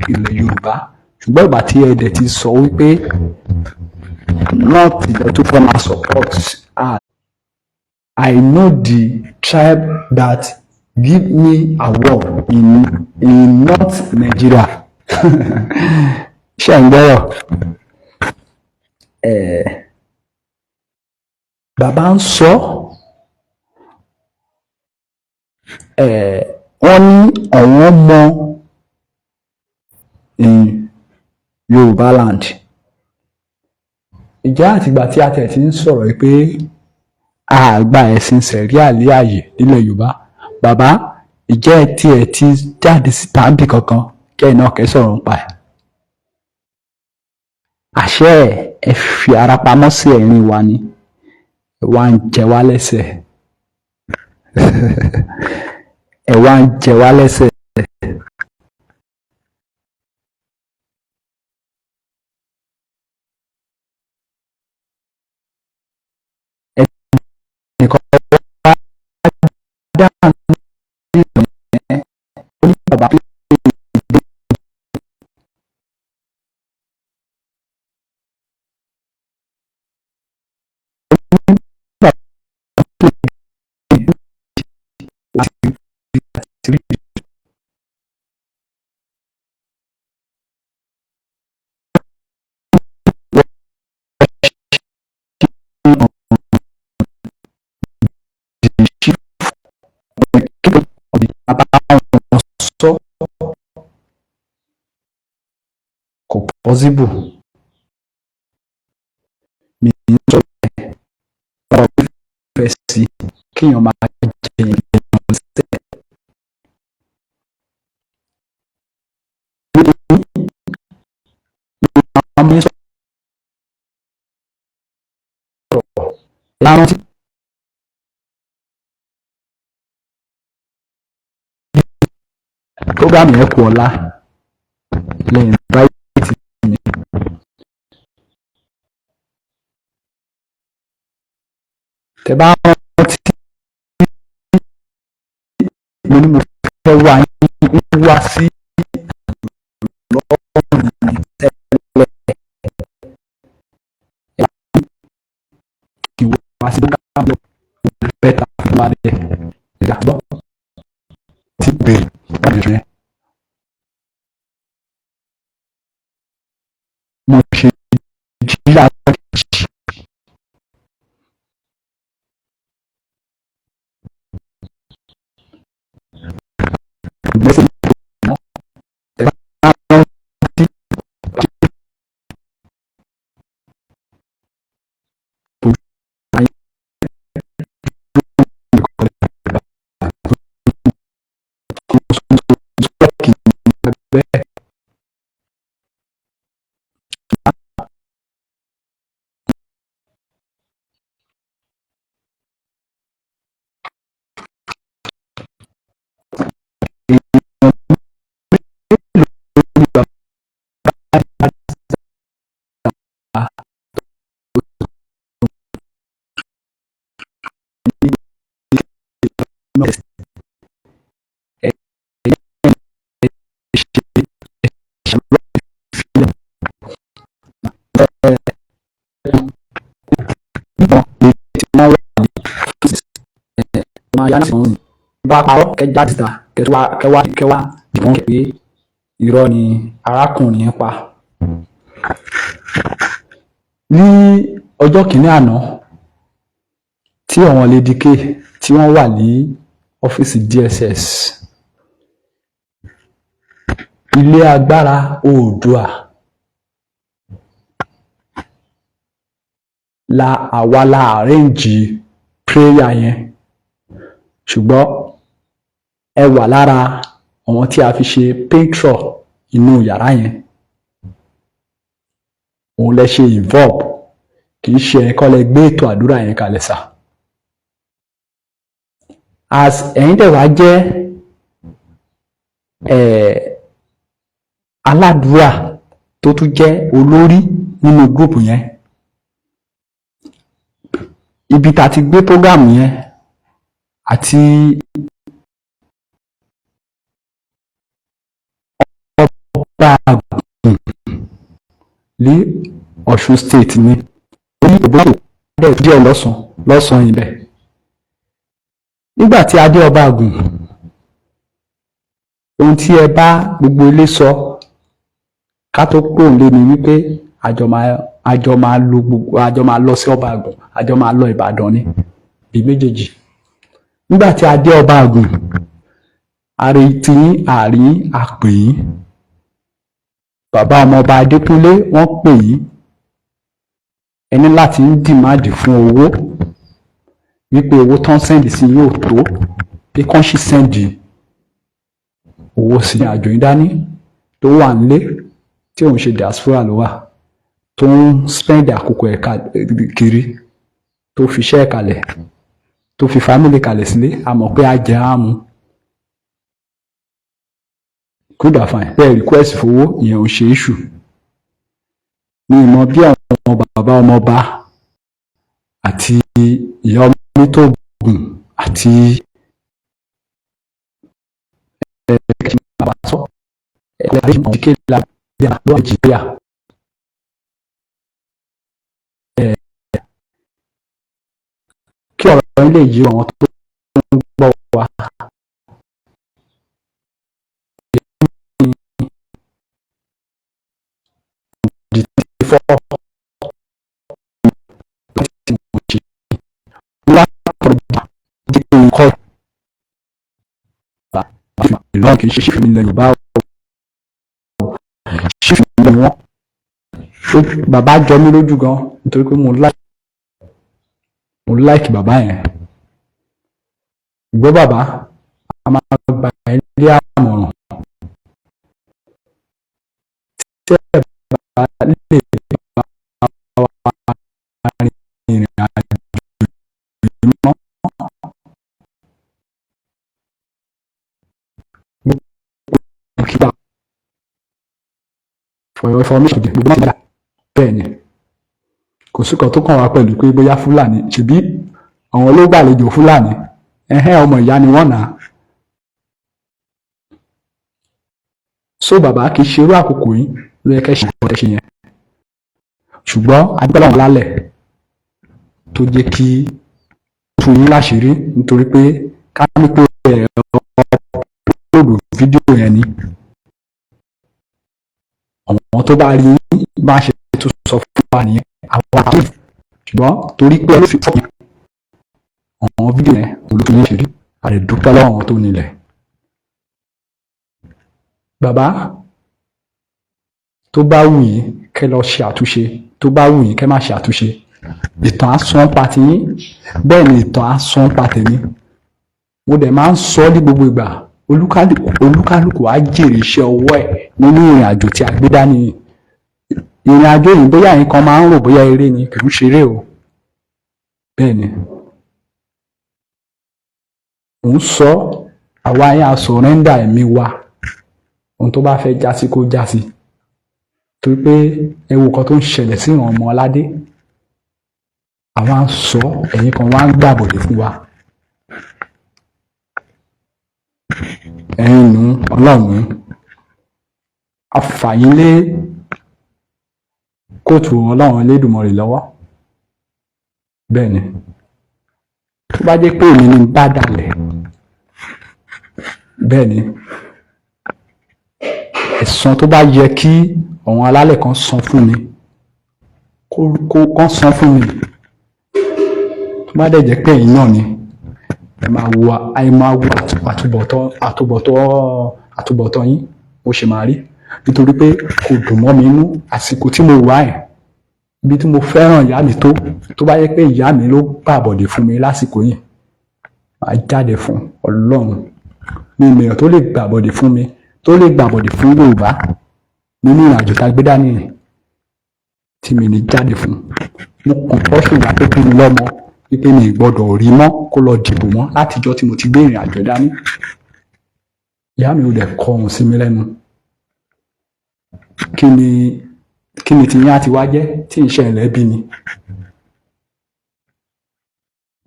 ilẹ̀ Yorùbá, ṣùgbọ́n ìgbà tí ẹ dẹ̀ ti sọ wípé not ilẹ̀ tó fẹ́ máa support I know the tribe that give me award in North Nigeria. Ṣé ń gbọ́rọ̀? Bàbá ń sọ wọ́n ní àwọn ọmọ Yorùbá land. Ìjẹ́ àtìgbà tí a tẹ̀ ti ń sọ̀rọ̀ yìí pé àgbà ẹ̀sìn sẹ̀ríà lé ààyè nílẹ̀ Yorùbá, bàbá ìjẹ́ tí ẹ ti jáde síta níbi kankan kẹ́yìn náà kẹ́ sọ̀rọ̀ nípa ẹ̀. Àṣẹ ẹ fi ara pamọ́ sí ẹ̀rín wa ni ẹ wá ń jẹ wá lẹ́sẹ̀. Ẹ wá ń jẹ wá lẹ́sẹ̀. Ẹnìkan wá dáhùn ní ìlànà ó ní bàbá pé sọ kò possible. Mi ń sọ bẹ́ẹ̀ ọ̀rọ̀ fífẹ́ sí kéèyàn máa jẹ ìgbìyànjú sílẹ̀. Àwọn mi sọ̀rọ̀ lárántí program yẹn kù ọ̀la lẹ́yìn báyìí mi. Tẹ́ bá rántí mo ní mo fẹ́ wá yín wá sí lọ́rùn tẹ́lẹ̀ kí wọ́n wá sí program lọ bẹ́tà fún wa dẹ̀ ìyàgbọ́ tí bèrè wọ́n lè rẹ̀. Mo ṣe jí láti ìgbésẹ̀ ìgbésẹ̀ tẹ́ bá rántí bẹ́ẹ̀. Bá parọ́ kẹ́ jáde síta kẹwàá ìwọ̀n pé irọ́ ni arákùnrin yẹn pa. Ní ọjọ́ kìíní àná tí àwọn Lady K tí wọ́n wà ní ọ́fíìsì DSS, ilé agbára Oòduà àwa la arrange prayer yẹn, ṣùgbọ́n ẹ wà lára àwọn tí a fi ṣe patron inú yàrá yẹn, òun lẹ ṣe involve, kì í ṣe ẹ̀kọ́ lẹ gbé ètò àdúrà yẹn kalẹ̀ sà. As ẹ̀yin dẹ̀ wá jẹ́ aládùúrà tó tún jẹ́ olórí nínú group yẹn, ibi tá ti gbé program yẹn àti ọba àgùn ní Ọ̀ṣun state ni orí ìbúrò dẹ̀ díẹ̀ lọ́sàn-án ibẹ̀. Nígbà tí a dé ọba àgùn, ohun tí ẹ bá gbogbo ilé sọ ká tó kúrò lé ni wípé àjọ máa lọ sí ọba àgùn, àjọ máa lọ Ìbàdàn ní bí méjèèjì. Nígbà tí a dé ọba àgùn, àrètí àárín àpè yín, bàbá ọmọọba Adékúnlé wọ́n pè yín, ẹni láti ń dìmáàdì fún owó wípé owó tán sẹ́ndì sí yóò tó bí kán sì sẹ́ndì owó sí àjò yín dání tó wà nílé tí òun ṣe diaspora ló wà tó ń spend àkókò ẹ̀ kiri tó fi iṣẹ́ ẹ̀ kalẹ̀ tó fi family kalẹ̀ sílé, a mọ̀ pé a jẹ́ àmú. Good and fine, bẹ́ẹ̀ request fowó ìyẹn ò ṣe issue. Mi ì mọ bí àwọn bàbá ọmọọba àti ìyá Onítògùn àti Nàìjíríà kí ọ̀rọ̀ ilé yìí àwọn tó ń gbọ́ wa. Ìlú kì í ṣe ṣífì nílẹ̀ Yorùbá ṣífì nílẹ̀ wọn. Bàbá jọ mí lójú gan nítorí pé mo like bàbá yẹn. Ìgbọ́ bàbá a máa gba ilé àmọ̀ràn tí ẹ bá lè bá wa rìn ìrìn àjò mímọ́. for your information gbogbo náà ti dà bẹ́ẹ̀ ni kò sí kan tó kàn wá pẹ̀lú pé bóyá Fúlàní ṣebí àwọn ló gbàlejò Fúlàní ọmọ ìyá ni wọ́n nà á. So bàbá kì í ṣerú àkókò yìí ló yẹ kẹ́ ṣe ìpọ́tẹ́ ṣe yẹn ṣùgbọ́n adúgbò àwọn lálẹ́ tó jẹ́ kí tú yín láṣìírí nítorí pé ká ní pé ọ̀pọ̀lọpọ̀ fídíò yẹn ni àwọn tó bá rí bá ṣe tó sọ fún wa nìyẹn àwọn àwọn ṣùgbọ́n torí pé ẹ ló fi fọ́ àwọn fídíò yẹn olùkọ́ yẹn ṣe rí àdìdúpẹ́ lọ́wọ́ àwọn tó nílẹ̀. Bàbá tó bá wù yín kẹ́ lọ ṣe àtúnṣe tó bá wù yín kẹ́ má ṣe àtúnṣe ìtàn asán pa tiyín bẹ́ẹ̀ ni ìtàn asán pa tèmi mo dẹ̀ máa ń sọ ní gbogbo ìgbà olúkálùkù á jèrè iṣẹ́ ọwọ́ ẹ̀ nínú ìrìn àjò tí a gbé dání ìrìn àjò yìí bóyá yín kan máa ń rò bóyá eré ni kì í ṣeré o bẹ́ẹ̀ ni mò ń sọ àwa yẹn á sọ̀rẹ́ńdà ẹ̀mí wa ohun tó bá fẹ́ jásí kó jásí torí pé ewu kan tó ń ṣẹlẹ̀ sí ìran ọmọ aládé àwa ń sọ ẹ̀yin kan wá ń gbàbọ̀dé fún wa ẹ̀yin nù ọlọ́run àfàyín lé kóòtù ọlọ́run Elédùmarè lọ́wọ́ bẹ́ẹ̀ ni tó bá jẹ́ pé èmi ni bá dalẹ̀ bẹ́ẹ̀ ni ẹ̀san tó bá yẹ kí àwọn alálẹ̀ kan san fún mi kó san fún mi tó bá dẹ̀ jẹ́ pé ẹ̀yin náà ni ẹ máa wo àtúbọ̀tán yín bó ṣe máa rí nítorí pé kò dùn mọ́ mi inú àsìkò tí mo wà ẹ̀ ibi tí mo fẹ́ràn ìyá mi tó bá yẹ pé ìyá mi ló gbàbọ̀dè fún mi lásìkò yìí máa jáde fún Ọlọ́run mi ìmìíràn tó lè gbàbọ̀dè fún mi tó lè gbàbọ̀dè fún Yorùbá nínú ìrìnàjò tá a gbé dání tí mi ní jáde fún mo kàn pọ́ṣù ìyá tó bí mi lọ́mọ wípé mi gbọ́dọ̀ rí mọ́ kó lọ dìbò mọ́ látijọ́ tí mo ti gbé ìrìnàjò dání ìyá mi ò dẹ̀ kọ ohun sí mi lẹ́nu kí ni ti yín á ti wá jẹ́ tí iṣẹ́ ilẹ̀ bí mi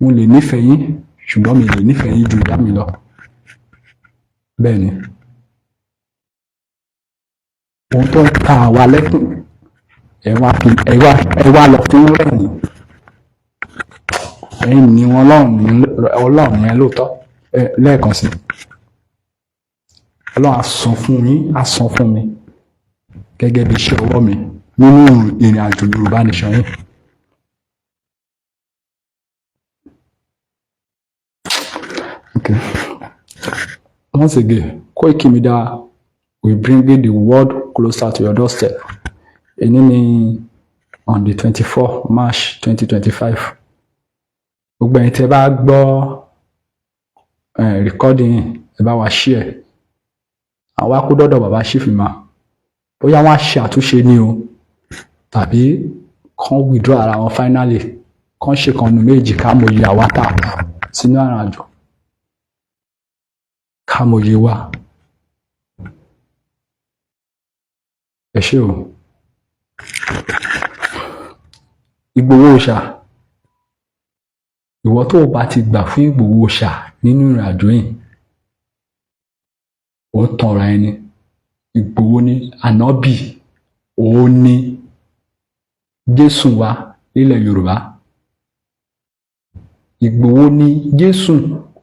mo lè nífẹ̀ẹ́ yín ṣùgbọ́n mi lè nífẹ̀ẹ́ yín ju ìyá mi lọ bẹ́ẹ̀ ni ohun tó ń pa àwa lẹ́kùn ẹ wá lọ fún rẹ̀yìn ẹ̀yin ni wọn Ọlọ́run yẹn lóòótọ́ lẹ́ẹ̀kan sí Ọlọ́run á san fún yín á san fún mi gẹ́gẹ́ bí iṣẹ́ ọwọ́ mi nínú ìrìn àjò Yorùbá nation yìí. Okay. Once again, Koiki Media will bring the world closer to your doorstep. Èyí ni on the 24 March 2025. Gbogbo ẹ̀yin tẹ́ bá gbọ́ recording ẹ bá wa share. Àwa kó dọ́dọ̀ bàbá Ṣífìmá. Bóyá wọ́n á ṣe àtúnṣe ni o tàbí kán withdraw ara wọn finally kán ṣe kan nu méjì ká mọ iye àwa tà sínú àrùn àjò ká mọ iye wa. Ẹ ṣé o. Ìgbòho Òòṣà ìwọ tó o bá ti gbà fún Ìgbòho Òòṣà nínú ìrìn àjò yìí ó ń tanra ẹni. Ìgbòho ní ànábì òun ní Jésù wa nílẹ̀ Yorùbá. Ìgbòho ní Jésù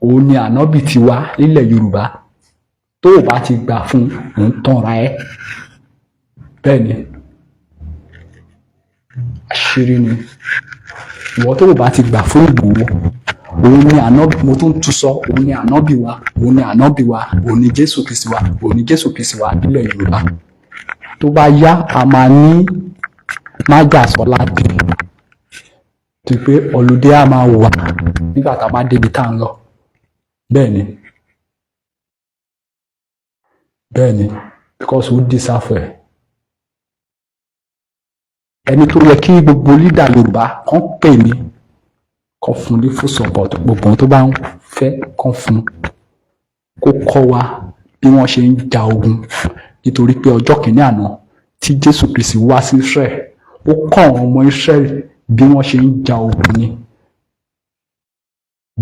òun ní ànábì tiwa nílẹ̀ Yorùbá. Tó o bá ti gbà fún ò ń tanra ẹ. Bẹ́ẹ̀ ni àṣírí ni ìwọ tó o bá ti gbà fún Ìgbòho òun ni ànábì mo tún tún sọ òun ni ànábì wa òun ni ànábì wa òun ni Jésù Kristi wa òun ni Jésù Kristi wa nílẹ̀ Yorùbá. Tó bá yá a máa ní májàsọ́lá dé tí pé ọlùdé a máa wà nígbà tá a bá débi tá à ń lọ. Bẹ́ẹ̀ ni because ó deserve ẹ̀. Ẹni tó yẹ kí gbogbo leader Yorùbá kàn pè mí kàn fún ní full support gbogbo ohun tó bá ń fẹ́ kàn fún kó kọ́ wa bí wọ́n ṣe ń ja ogun nítorí pé ọjọ́ kìíní àná tí Jésù Kristi wá sí Israel ó kọ́ àwọn ọmọ Israel bí wọ́n ṣe ń ja ogun ni.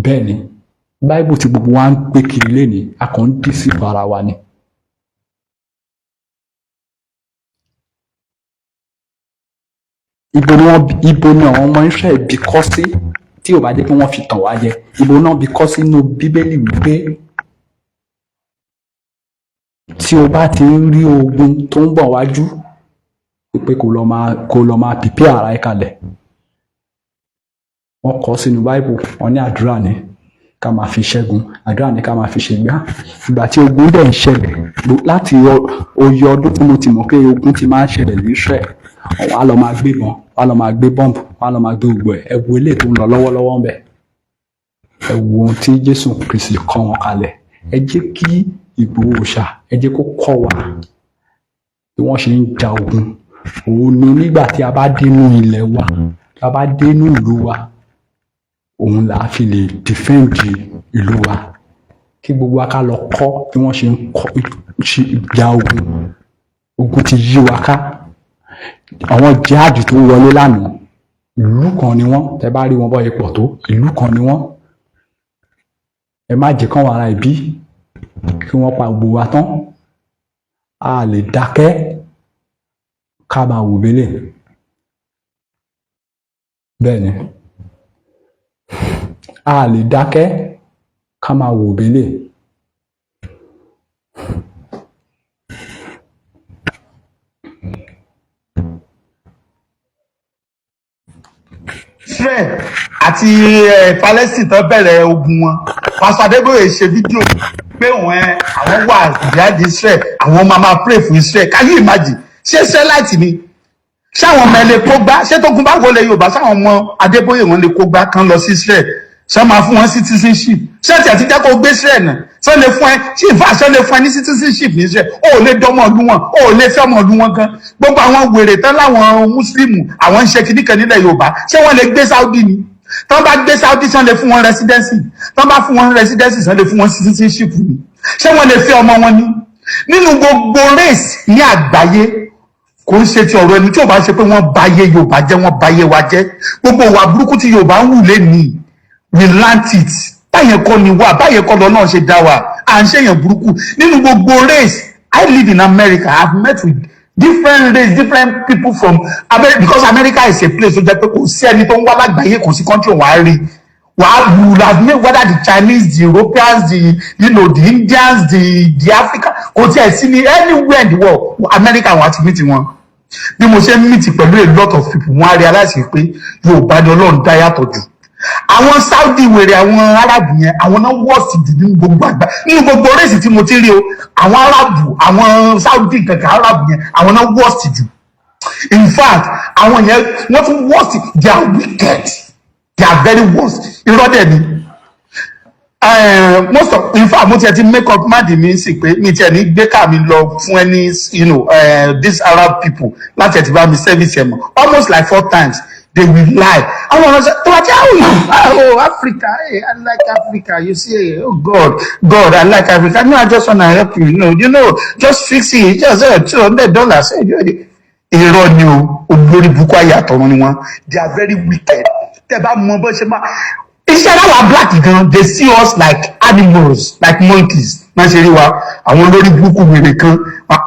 Bẹ́ẹ̀ ni Báíbù tí gbogbo wa ń gbé kiri lénìí a kàn ń dì sí ara wa ni. Ibo ni àwọn ọmọ Israel bí kọ́ sí tí ò bá jẹ́ pé wọ́n fi tàn wá jẹ? Ibo náà bí kọ́ sínú Bíbélì wípé tí o bá ti ń rí ogun tó ń bọ̀ wájú pé kó lọ máa pìpì ara ẹ kalẹ̀. Wọ́n kọ sínú Báíbù, wọ́n ní àdúrà ní ká máa fi ṣẹ́gun, àdúrà ní ká máa fi ṣègbà. Ìgbà tí ogun dẹ̀ ń ṣẹlẹ̀ láti oyè ọdún tí mo ti mọ̀ pé ogun ti máa ń ṣẹlẹ̀ ní Israel, wọ́n á lọ máa gbé wọn, wọ́n á lọ máa gbé bọ́ǹbù, wọ́n á lọ máa gbé gbogbo ẹ̀. Ẹ wo eléyìí tó ń lọ lọ́wọ́lọ́wọ́ ń bẹ̀. Ẹ wo ohun tí Jésù Kristi kọ́ wọn kalẹ̀. Ẹ jẹ́ kí Ìgbòho Òòṣà ẹ jẹ́ kó kọ́ wa bí wọ́n ṣe ń ja ogun. Òun ni nígbà tí a bá dénú ilẹ̀ wa, tí a bá dénú ìlú wa, òun là á fi lè dìfẹ́ǹdì ìlú wa. Kí gbogbo wa ká lọ kọ́ bí wọ́n ṣe ń ja ogun. Ogun ti yí wa ká. Àwọn jihadi tó wọlé lánàá ìlú kan ni wọ́n, tẹ́ bá rí wọn bọ́ ipò tó ìlú kan ni wọ́n. Ẹ má jẹ́ kán wà ara ìbí kí wọ́n pa gbogbo wa tán. A lè dákẹ́ ká máa wò bélẹ̀. Bẹ́ẹ̀ ni a lè dákẹ́ ká máa wò bélẹ̀. Israel àti Palestine tó bẹ̀rẹ̀ ogun wọn, Pastor Adébóyè ṣe fídíò pé àwọn wà behind Israel, àwọn máa pray fún Israel. Can you imagine? Ṣé Israelite ni? Ṣé àwọn ọmọ ẹ lè kó gbá? Ṣé tógun bá wọlé Yorùbá ṣáwọn ọmọ Adébóyè wọn lè kó gbá kan lọ sí Israel? Ṣé máa fún wọn citizenship? Ṣé tí àti jẹ́ kó gbé Israel náà? Ṣé lè fún ẹ ṣé ìfà ṣé lè fún ẹ ní citizenship ní Israel? O ò lè dọ́mọ ọdún wọn, o ò lè fẹ́ ọmọ ọdún wọn gan. Gbogbo àwọn wèrè tán láwọn Mùsùlùmí àwọn ń ṣe kìnnìkan nílẹ̀ Yorùbá, ṣé wọ́n lè gbé Saudi ni? Tán bá gbé Saudi ṣé lè fún wọn residency? Tán bá fún wọn residency ṣé lè fún wọn citizenship ni? Ṣé wọ́n lè fẹ́ ọmọ wọn ni? Nínú gbogbo race ní àgbáyé kò ń ṣe ti ọ̀rọ̀ ẹni tí ò bá ṣe pé wọ́n bayé Yorùbá jẹ́, wọ́n bayé wa jẹ́. Gbogbo ìwà burúkú tí Yorùbá ń wù lénìí, we learnt it. Báyẹn kọ́ ni wà, báyẹn kọ́ lọ́nà ṣe dá wa. À ń ṣèyàn burúkú. Nínú gbogbo race, I live in America. I've met with different race, different people from America, because America is a place tó jẹ́ pé kò sí ẹni tó ń wá lágbàáyé, kò sí country wàá rí. You will have made whether the Chinese, the Europeans, the Indians, the African, kò tí ẹ̀ sí ní anywhere in the world, America wà ti meet wọn. Bí mo ṣe ń meet pẹ̀lú a lot of people, wọ́n á realize pé Yorùbá ni Ọlọ́run dá yàtọ̀ jù. Àwọn Saudi wèrè, àwọn Arabu yẹn, àwọn náà worst jù nínú gbogbo àgbà. Nínú gbogbo race tí mo ti rí o, àwọn Arabu, àwọn Saudi kankan Arabu yẹn, àwọn náà worst jù. In fact, àwọn yẹn wọ́n tún worst, they are wicked. They are very worst. Irọ́ dẹ̀ ni. Most of, in fact, mo tiẹ̀ ti make up mind mi sí pé mi tiẹ̀ ní gbé ká mi lọ fún ẹni, these Arab people láti ẹ̀ ti bá mi service ẹ̀ mọ̀. Almost like 4 times they will lie. Àwọn ọ̀rọ̀ sọ, tó wá jẹ́ oh Africa, hey, I like Africa. You see, oh God, I like Africa. No, I just want to help you. Just fix it. Just $200. Irọ́ ni o, olórí burúkú ayé àtọ̀run ni wọ́n. They are very wicked. Tẹ́ bá mọ bó ṣe máa. Iṣẹ́ aláwọ̀ black gan, they see us like animals, like monkeys. Má ṣe rí wa, àwọn olórí burúkú wèrè kan,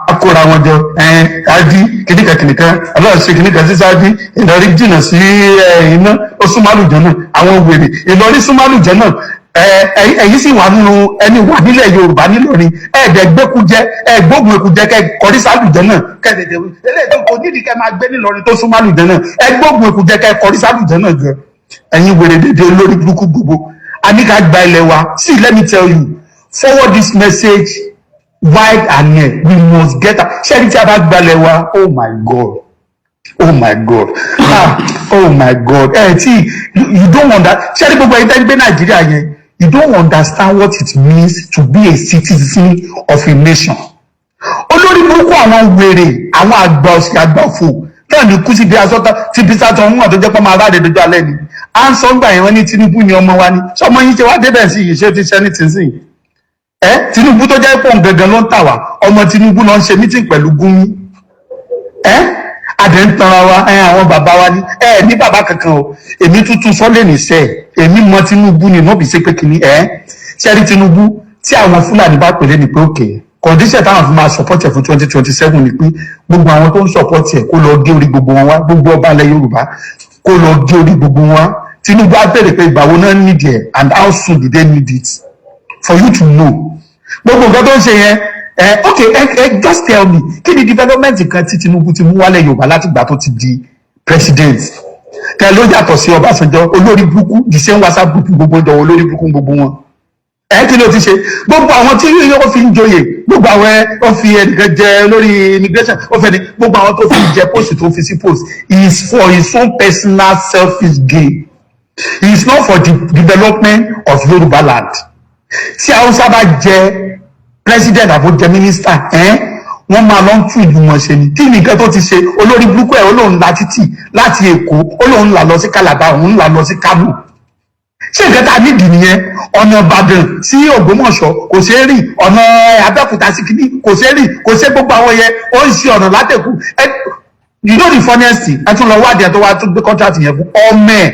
akóra wọn jọ, Saudi, kìnnìkan, Ọlọ́run ṣe kìnnìkan sí Saudi, Ìlọrin jìnnà sí iná, ó súnmọ́ àlùjọ náà, àwọn wèrè, Ìlọrin súnmọ́ àlùjọ náà. Ẹ̀yin sì wà nínú ẹni wà nílẹ̀ Yorùbá nílọrin, ẹ̀ẹ́dẹ̀gbẹ́kújẹ, ẹ̀gbógun èkújẹ kẹ́ kọrí sálùjọ náà, kẹ́ẹ̀dẹ̀dẹ̀ eléyìí kò nídìí kẹ́ máa gbé nílọrin tó súnmọ́ àlùjọ náà, ẹ̀gbógun èkújẹ kẹ́ kọrí sálùjọ náà gan. Ẹ̀yin wèrè dédé olórí burúkú gbogbo. A ní ká gba ilẹ̀ wa. See, let me tell you, forward this message wide and near. We must get out. Ṣé ẹni tí a bá gba ilẹ̀ wa? Oh my God. Oh my God. Oh my God. You don't understand. Ṣé ẹni gbogbo ẹni tẹ́ ń gbé Nàìjíríà yẹn? You don't understand what it means to be a citizen of a nation. Olórí burúkú àwọn wèrè, àwọn àgbà òsì àgbà òfò. Tẹ́lẹ̀ ní kú sí bí asọ́tà tí bí sátọ̀ ń wà tó jẹ́ pọ́ máa ráde dojú alẹ́ ni. À ń sọ ń gbà yẹn wọ́n ní Tinubu ni ọmọ wa ni. Ṣọmọ yín ti wá débẹ̀ sí yìí ṣé ti ṣẹ́ ní ti sìn. Tinubu tó jẹ́ pọ̀ gangan ló ń tà wá. Ọmọ Tinubu ló ń ṣe mítìn pẹ̀lú Gumi. Adẹ̀ ń tanra wa àwọn bàbá wa ní bàbá kankan o èmi tuntun sọ́lé nìṣẹ́ èmi mọ Tinubu ni nọ́ọ̀bì sí pé kìíní ṣẹ́rí Tinubu tí àwọn Fúlàní bá pèlè ní pé òkè condition táwọn fi máa support ẹ̀ fún 2027 ni pé gbogbo àwọn tó ń support ẹ̀ kó lọ gé orí gbogbo wọn wá gbogbo ọba ilẹ̀ Yorùbá kó lọ gé orí gbogbo wọn wá Tinubu á bèrè pé ìgbà wo náà need ẹ̀ and how soon did they need it for you to know gbogbo nǹkan tó ń ṣe yẹn okay just tell me kí ni development kan tí Tinubu ti mú wálẹ̀ Yorùbá láti ìgbà tó ti di president tẹ ló yàtọ̀ sí Ọbásanjọ́ olórí burúkú the same WhatsApp group gbogbo ìdọ̀wọ́ olórí burúkú gbogbo wọn kí ló ti ṣe gbogbo àwọn tí yóò fi ń joyè gbogbo àwọn ó fi ẹnìkan jẹ lórí immigration ó fẹ́ ni gbogbo àwọn tó fi jẹ post tó fi sí post is for his own personal selfish gain he is not for the development of Yorùbá land tí Hausa bá jẹ president àbò jẹ minister wọ́n máa lọ ń tún ìlú wọn ṣe ni tí nìkan tó ti ṣe olórí burúkú ẹ̀ olóhùn la títì láti Èkó olóhùn là lọ sí Calabar òun là lọ sí Kano ṣé nǹkan tá a nídìí nìyẹn ọ̀nà Ìbàdàn sí Ògbómọ̀ṣọ́ kò ṣeé rìn ọ̀nà Abẹ́òkúta sí kìíní kò ṣeé rìn kò ṣe gbogbo àwọn yẹn ó ń ṣe ọ̀nà látẹ̀kù you know the funniest thing ẹ tún lọ wádìí ẹ tó wá tún gbé contract yẹn fún ọmọ ẹ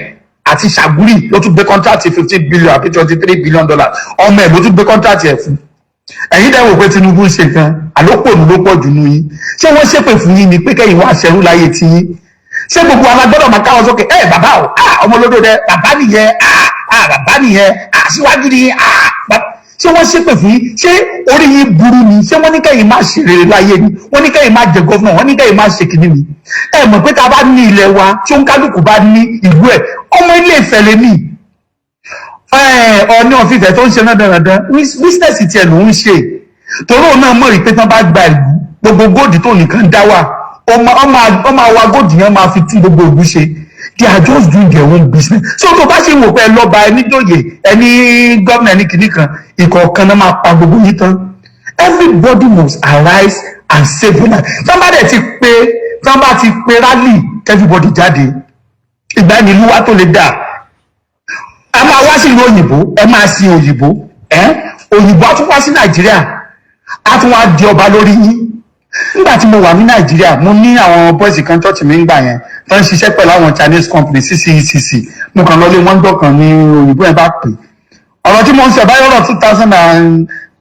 àti Ṣàgúrì ló tún gbé contract 15 billion àbí $23 billion ọmọ ẹ ló tún gbé contract yẹn fún ẹ̀yin dẹ̀ wò pé Tinubu ń ṣe nǹkan àlópònú ló pọ̀ jù nú yín ṣé wọ́n ṣépè fún yín ni pé kẹ́yìn wá ṣẹrú láyé tí yín ṣé gbogbo àwọn agbọ́dọ̀ máa káwọn sókè bàbá o ọmọ olódò dẹ bàbá nìyẹn bàbá nìyẹn síwájú ni ṣé wọ́n ṣépè fún yín ṣé orí yín burú ni ṣé wọ́n ní kẹ́yìn máa ṣe rere láyé ni wọ́n ní kẹ́yìn máa jẹ gọ́fúnà wọ́n ní kẹ́yìn máa ṣe kìíní ni mọ̀ pé tá a bá ní ilẹ̀ wa tí ó ń kálukú bá ní ìlú ẹ̀ ọmọ ilé Ifẹ̀ lè ní Ọọ̀ni of Ifẹ̀ tó ń ṣe náà dandan bísínẹ́sì tiẹ̀ ló ń ṣe torí òun náà mọ̀ rí pé tán bá gba ìlú gbogbo góòdì tó nìkan dá wà ó máa wa góòdì yẹn máa fi tún gbogbo ìlú ṣe they are just doing their own business so tó bá ṣe wò pé lọ́ba ẹni dòye ẹni gómìnà ẹni kìíní kan ìkọ̀ọ̀kan náà máa pa gbogbo yín tán everybody must arise and save life tán bá ti pé rally everybody jáde ìgbà ẹni ìlú wa tó lè dà ẹ máa wá sí ìlú òyìnbó ẹ máa sin òyìnbó òyìnbó á tún wá sí Nàìjíríà á tún wá di ọba lórí yín nígbà tí mo wà ní Nàìjíríà mo ní àwọn bọ́ọ̀sì kan church mi ń gbà yẹn tó ń ṣiṣẹ́ pẹ̀lú àwọn Chinese company CCECC mo kàn lọlé wọn dọ̀kan ní òyìnbó ẹ̀ bá pè ọ̀rọ̀ tí mo ń sọ báyọ̀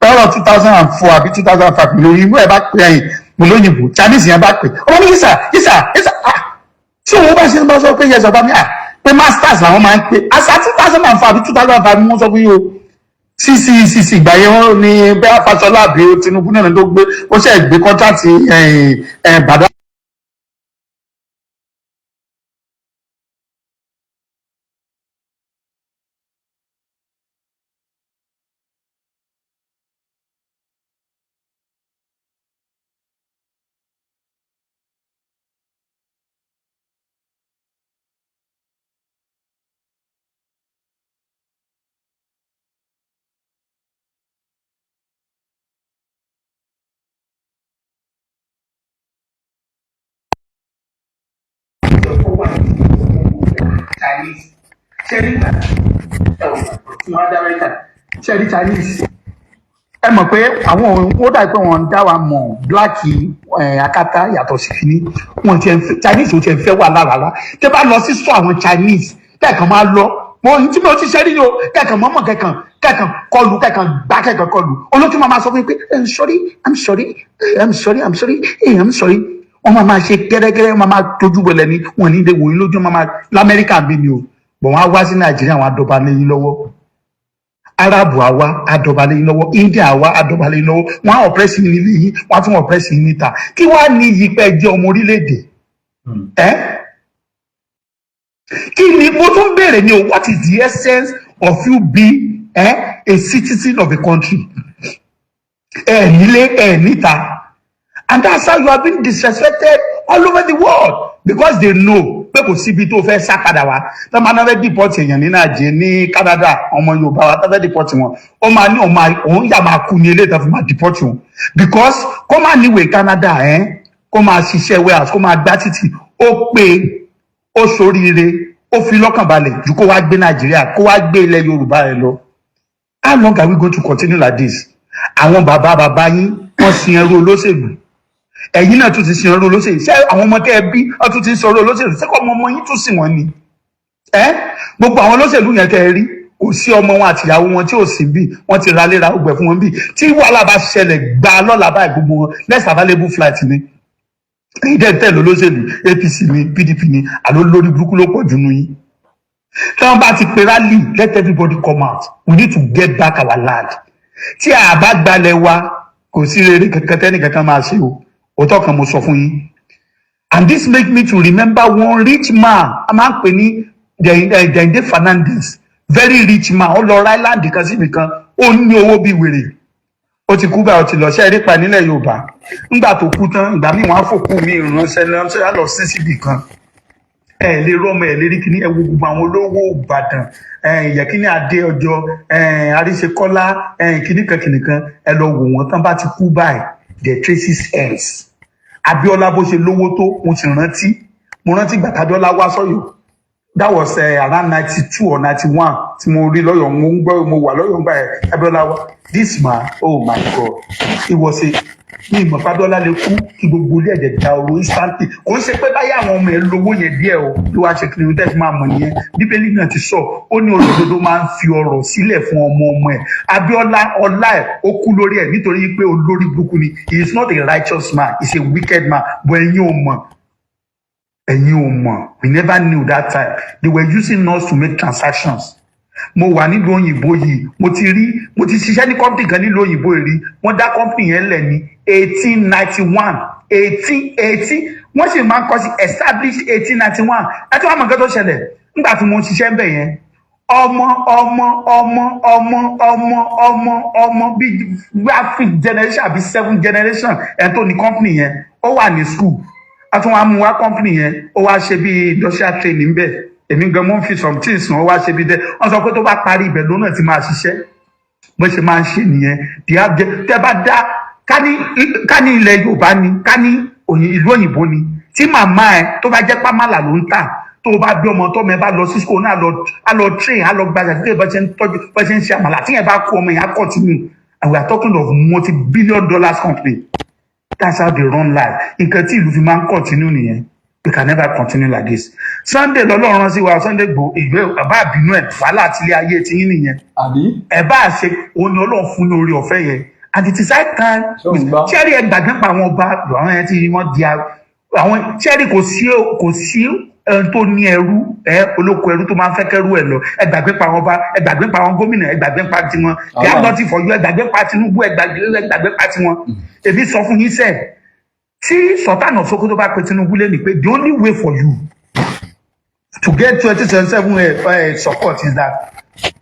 2004 àbí 2005 lórí òyìnbó ẹ̀ bá pè ẹ̀yìn mo lóyìnbó Chinese yẹn bá pè ọmọ ní yíṣà tí òun bá ṣe ń bá sọ pé yẹsọ̀ bá mi pé masters làwọn máa ń pè àṣà 2005 àbí 2005 ni wọ́n sọ fún yìí o CCECC ìgbà yẹn wọ́n ní bẹ́ẹ̀ Fáṣọlá àbí Tinubu náà tó gbé ó ṣe gbé kọ́ńtàtì bàdá. Chinese ẹ mọ̀ pé àwọn ó dà pé wọ́n ń dá wa mọ̀ bíláàkì akátá yàtọ̀ sí kíní wọn ti Chinese ò ti fẹ́ wà lára tẹ́ bá lọ sí sọ àwọn Chinese kẹ́ẹ̀kan máa lọ mo tí mo ti ṣe rí o kẹ́ẹ̀kan mọ́mọ́ kẹ́ẹ̀kan kọlù kẹ́ẹ̀kan gbá kẹ́ẹ̀kan kọlù olótú máa sọ fún mi pé I'm sorry wọ́n máa ṣe gẹ́gẹ́rẹ́ wọ́n máa tójú wẹlẹ̀ ni wọ́n ní ilé wòye lójú máa lamẹ́ríkà bí ni o bọ̀ wọ́n á wá sí Nàìjíríà àwọn adọba lẹ́yìn lọ́wọ́ Arabu àwa adọba lẹ́yìn lọ́wọ́ India àwa adọba lẹ́yìn lọ́wọ́ wọ́n á ọ̀pẹ́sì nílé yìí wọ́n á tún ọ̀pẹ́sì níta kí wàá ní iyì pé jẹ́ ọmọ orílẹ̀-èdè kí ni mo tún béèrè ni o what is the essence of you being a citizen of a country nílé níta. And that's how you have been disrespected all over the world because they know pé kò síbi tó fẹ́ sá padà wá tó máa náà fẹ́ deport èèyàn ní Nàìjíríà ní Canada ọmọ Yorùbá wa tó fẹ́ deport wọn ó máa ní òun yà máa kú ní ilé tó fi máa deport wọn because kó máa níwèé Canada kó máa ṣiṣẹ́ warehouse kó máa gbá títì ó pé ó ṣoríire ó fi lọ́kàn balẹ̀ ju kó wá gbé Nàìjíríà kó wá gbé ilẹ̀ Yorùbá rẹ̀ lọ. How long are we going to continue like this? Àwọn bàbá yín wọ́n sin ẹrú olóṣèlú ẹ̀yin náà tún ti sin ọ̀rọ̀ olóṣèlú ṣé àwọn ọmọ tẹ́ ẹ bí wọ́n tún ti sin ọ̀rọ̀ olóṣèlú ṣé kọ́ ọmọ yín tún sìn wọ́n ni gbogbo àwọn olóṣèlú yẹn tẹ́ ẹ rí kò sí ọmọ wọn àtìyàwó wọn tí ò sí bí wọ́n ti ra léra ọgbẹ fún wọn bí tí wàhálà bá ṣẹlẹ̀ gbà lọ́la báyìí gbogbo wọn next available flight ni èyí dẹ́ tẹ̀lé olóṣèlú APC ni PDP ni àló lórí burúkú ló pọ̀ jù nù yín tí wọ́n bá ti pe rally let everybody come out we need to get back our land tí a bá gbalẹ̀ wa kò sí rere kankan tẹ́nì kankan máa ṣe o òótọ́ kan mo sọ fún yín and this make me to remember one rich man a máa ń pè ní Dende Fernandez very rich man ó lọ ra island kan síbi kan ó ní owó bíi wèrè ó ti kú báyìí ó ti lọ ṣe eré pa nílẹ̀ Yorùbá nígbà tó kú tán ìgbà míì wọ́n á fòkú mi ìránṣẹ́ lọ sí síbi kan ẹ lè rọmọ ẹ lè rí kíní ẹ wo gbogbo àwọn olówó Ìbàdàn ìyẹ̀kíní adé ọjọ́ àríṣekọ́lá kíníkan ẹ lọ wò wọ́n tán bá ti kú báyìí the traces ends Abíọ́lá bó ṣe lówó tó mo rántí gbàtà Abíọ́lá wá sọ́yọ́ that was around 92 or 91 tí mo rí lọ́yọ̀ mo wà lọ́yọ̀ ńgbà Abíọ́lá wá this man oh my God it was a ní ìmọ̀ Abíọ́lá lè kú kí gbogbo ilé ẹ̀jẹ̀ da owó instantly kò ń ṣe pé báyà àwọn ọmọ ẹ̀ lówó yẹn díẹ̀ o ló wá ṣe kí ni tẹ́sí máa mọ̀ nìyẹn Bíbélì náà ti sọ ó ní olódodo máa ń fi ọrọ̀ sílẹ̀ fún ọmọ ẹ̀ Abíọ́lá ọlá ẹ̀ ó kú lórí ẹ̀ nítorí pé olórí burúkú ni he is not a righteous man he is a wicked man but ẹ̀yin ò mọ̀ we never knew that time they were using us to make transactions mo wà nílùú òyìnbó yìí mo ti ṣiṣẹ́ ní company kan nílùú òyìnbó yìí rí wọ́n dá company yẹn lẹ̀ ní 1891 wọ́n sì máa ń kọ́ sí established 1891 ẹ tí wọ́n mọ̀ nǹkan tó ṣẹlẹ̀ nígbà tí mo ń ṣiṣẹ́ ń bẹ̀ yẹn ọmọ bíi graphic generation àbí 7 generation ẹ̀ tó ní company yẹn ó wà ní school àtún wa mú wá company yẹn ó wá ṣe bí industrial training bẹ́ẹ̀ èmi gan mo ń fi some things náà wá ṣe bí dẹ́ wọ́n sọ pé tó bá parí ibẹ̀ lónà tí máa ṣiṣẹ́ bó ṣe máa ń ṣe nìyẹn tẹ́ bá dá ká ní ilẹ̀ Yorùbá ni ká ní ìlú òyìnbó ni tí màmá ẹ tó bá jẹ́ pámálà ló ń tà tó bá bí ọmọ tó mẹ bá lọ sí school náà á lọ train á lọ gbajà sí bó ṣe ń tọ́jú bó ṣe ń ṣe àmàlà tí yẹn bá kú ọmọ yẹn á continue and we are talking of multi-billion dollars company that's how they run life nǹkan tí ìlú fi máa ń continue nìyẹn we can never continue like this Sunday lọ́lọ́run sí wa Sunday gbò ìgbé bàbá àbínú ẹ̀ wàhálà àtìlẹ́ ayé tí yín nìyẹn ẹ̀ bá ṣe òun ni Ọlọ́run fún ní orí ọ̀fẹ́ yẹn and it is high time ṣẹ́rí ẹ̀ gbàgbé pa àwọn ọba àwọn ẹ̀ tí wọ́n di àwọn ṣẹ́rí kò sí tó ní ẹrú olóko ẹrú tó máa ń fẹ́ kẹ́rú ẹ̀ lọ ẹ̀ gbàgbé pa àwọn ọba ẹ̀ gbàgbé pa àwọn gómìnà ẹ̀ gbàgbé pa tiwọn they are not for you ẹ̀ gbàgbé pa Tinubu ẹ̀ gbàgbé pa tiwọn èmi sọ fún yín sẹ́ẹ̀ tí Sultan of Sokoto bá pe Tinubu lé ní pé the only way for you to get 2027 support is that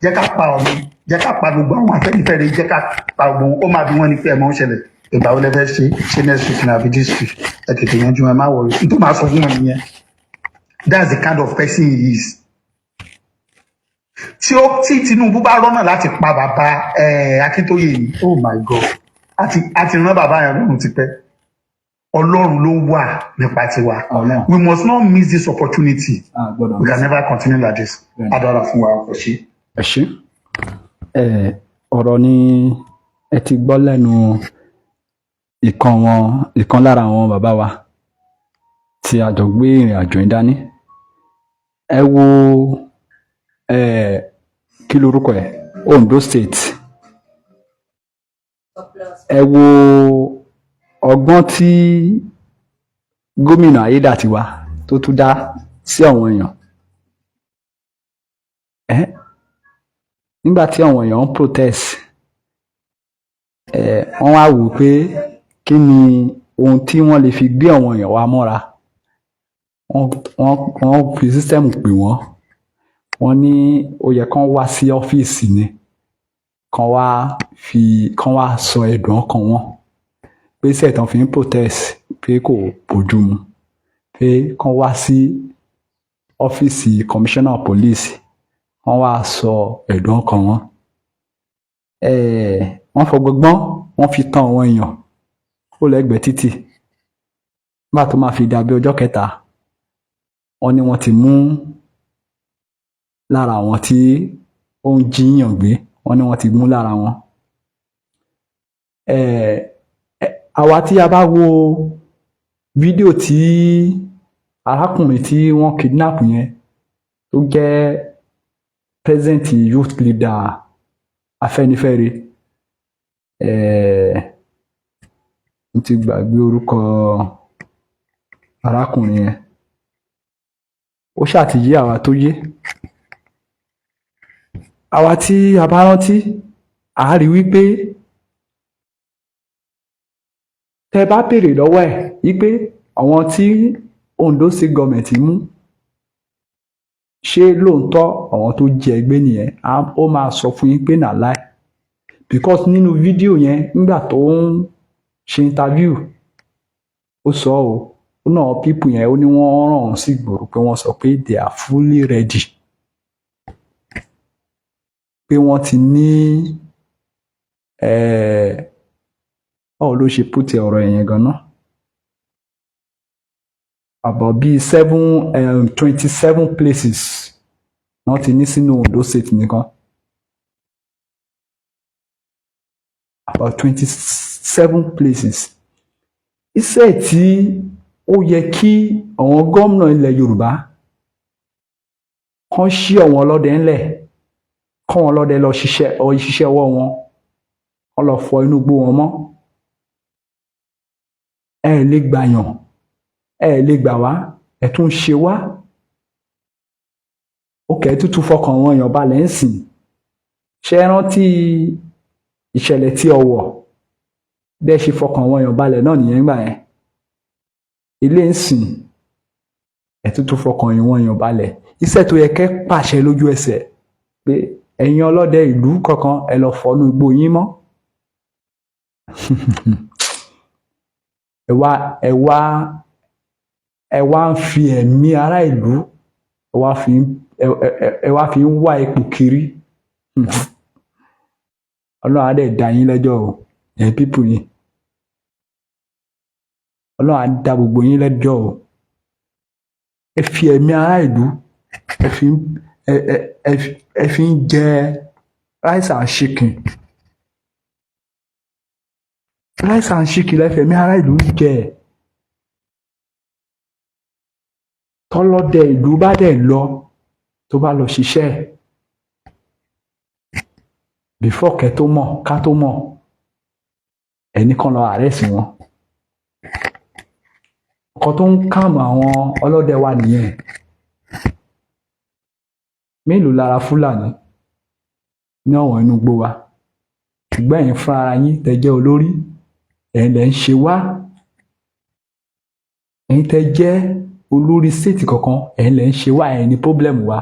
jẹ́ ká pa ọ̀nà jẹ́ ká pa gbogbo àwọn Afẹ́nifẹ́re jẹ́ ká pa gbogbo ó máa bí wọ́n ní pé ẹ̀ mọ́ ń ṣẹlẹ̀ ìgbà wo lẹ́fẹ́ ṣe next week ní àbí this week ẹ̀ tètè yanjú ẹ̀ má wọlé nítorí máa sọ fún wọn nìyẹn that's the kind of person he is. tí Tinubu bá rọ́nà láti pa bàbá Akíntóyè yìí oh my God àti rán bàbá yẹn lọ́rùn ti pẹ́. Ọlọ́run ló wà nípa tiwa. We must not miss this opportunity. We can never continue like this. Adọ́ra fún wa ọ̀ṣẹ́. Ẹ ṣé. Ọ̀rọ̀ ni ẹ ti gbọ́ lẹ́nu ìkan lára àwọn bàbá wa tí a jọ gbé ìrìn àjò yìí dání. Ẹ wo kí lorúkọ ẹ̀ Ondo State. Ẹ wo ọgbọ́n tí gómìnà Ayédàtiwa tó tún dá sí àwọn èèyàn nígbà tí àwọn èèyàn ń protest wọ́n wá wò pé kí ni ohun tí wọ́n lè fi gbé àwọn èèyàn wa mọ́ra wọ́n fi sísẹ́mù pè wọ́n ní ó yẹ kán wá sí ọ́fíìsì ni kán wá sọ ẹ̀dùn ọkàn wọn pé sẹ́ẹ̀tàn fi ń protest pé kò bójú mu pé kán wá sí ọ́fíìsì commissioner police wọ́n wá sọ ẹ̀dùn ọkàn wọn. Wọ́n fọgbọ́gbọ́n wọ́n fi tán àwọn èèyàn ó lẹ́gbẹ̀ẹ́ títì nígbà tó máa fi dàbí ọjọ́ kẹta wọ́n ní wọ́n ti mú lára àwọn tí ó ń jíyàn gbé wọ́n ní wọ́n ti mú lára wọn. Àwa tí a bá wo fídíò tí arákùnrin tí wọ́n kidnap yẹn tó jẹ́ present youth leader Afẹ́nifẹ́re mo ti gbàgbé orúkọ arákùnrin yẹn ó ṣàtìyí àwa tó yé àwa tí a bá rántí a rí wípé tẹ bá béèrè lọ́wọ́ ẹ̀ wípé àwọn tí Ondo State government mú ṣé lóòótọ́ àwọn tó jẹ ẹgbẹ́ nìyẹn ó máa sọ fún yín pé nà láì because nínú fídíò yẹn nígbà tó ń ṣe interview ó sọ ó náà people yẹn ó ní wọ́n ràn án sí ìgboro pé wọ́n sọ pé they are fully ready pé wọ́n ti ní báwo ló ṣe put ọ̀rọ̀ yẹn gan-an about bíi 27 places wọ́n ti ní sínú Ondo State nìkan about 27 places iṣẹ́ tí ó yẹ kí àwọn gómìnà ilẹ̀ Yorùbá kàn ṣí àwọn ọlọ́dẹ ńlẹ̀ kọ́ wọn ọlọ́dẹ lọ ṣiṣẹ́ ọwọ́ wọn kọ́ lọ fọ inú igbó wọn mọ́ ẹ lè gbàyàn ẹ lè gbà wá ẹ tún ṣe wá ó kẹ́ tútù fọkàn wọn èèyàn balẹ̀ ń sìn ṣe rántí ìṣẹ̀lẹ̀ tí Ọ̀wọ̀ bẹ́ẹ̀ ṣe fọkàn wọn èèyàn balẹ̀ náà nìyẹn gbà yẹn ilé ń sìn ẹ tútù fọkàn wọn èèyàn balẹ̀ iṣẹ́ tó yẹ kẹ́ pàṣẹ lójú ẹsẹ̀ pé ẹ̀yin ọlọ́dẹ ìlú kankan ẹ lọ fọnú igbó yín mọ́ ẹ wá ń fi ẹ̀mí ará ìlú ẹ wá fi ń wá ipò kiri Ọlọ́run á dẹ̀ dá yín lẹ́jọ́ o ẹ̀ pípù yín Ọlọ́run á dá gbogbo yín lẹ́jọ́ o ẹ fi ẹ̀mí ará ìlú ẹ fi ń jẹ rice and chicken lẹ́fẹ̀ẹ́ mi ará ìlú ń jẹ tọ́lọ́dẹ ìlú bá dẹ̀ lọ tó bá lọ ṣiṣẹ́ before ká tó mọ̀ ẹni kan lọ àrẹ́sì wọn ọkọ̀ tó ń kàmù àwọn ọlọ́dẹ wa nìyẹn mélòó lára Fúlàní ní ọ̀wọ̀n inú igbó wa ṣùgbọ́n ẹ̀yin fúnra ara yín tẹ́ jẹ́ olórí ẹ̀yin lẹ́ ń ṣe wá ẹ̀yin tẹ́ jẹ́ olórí state kankan ẹ̀yin lẹ́ ń ṣe wá ẹ̀yin ní problem wa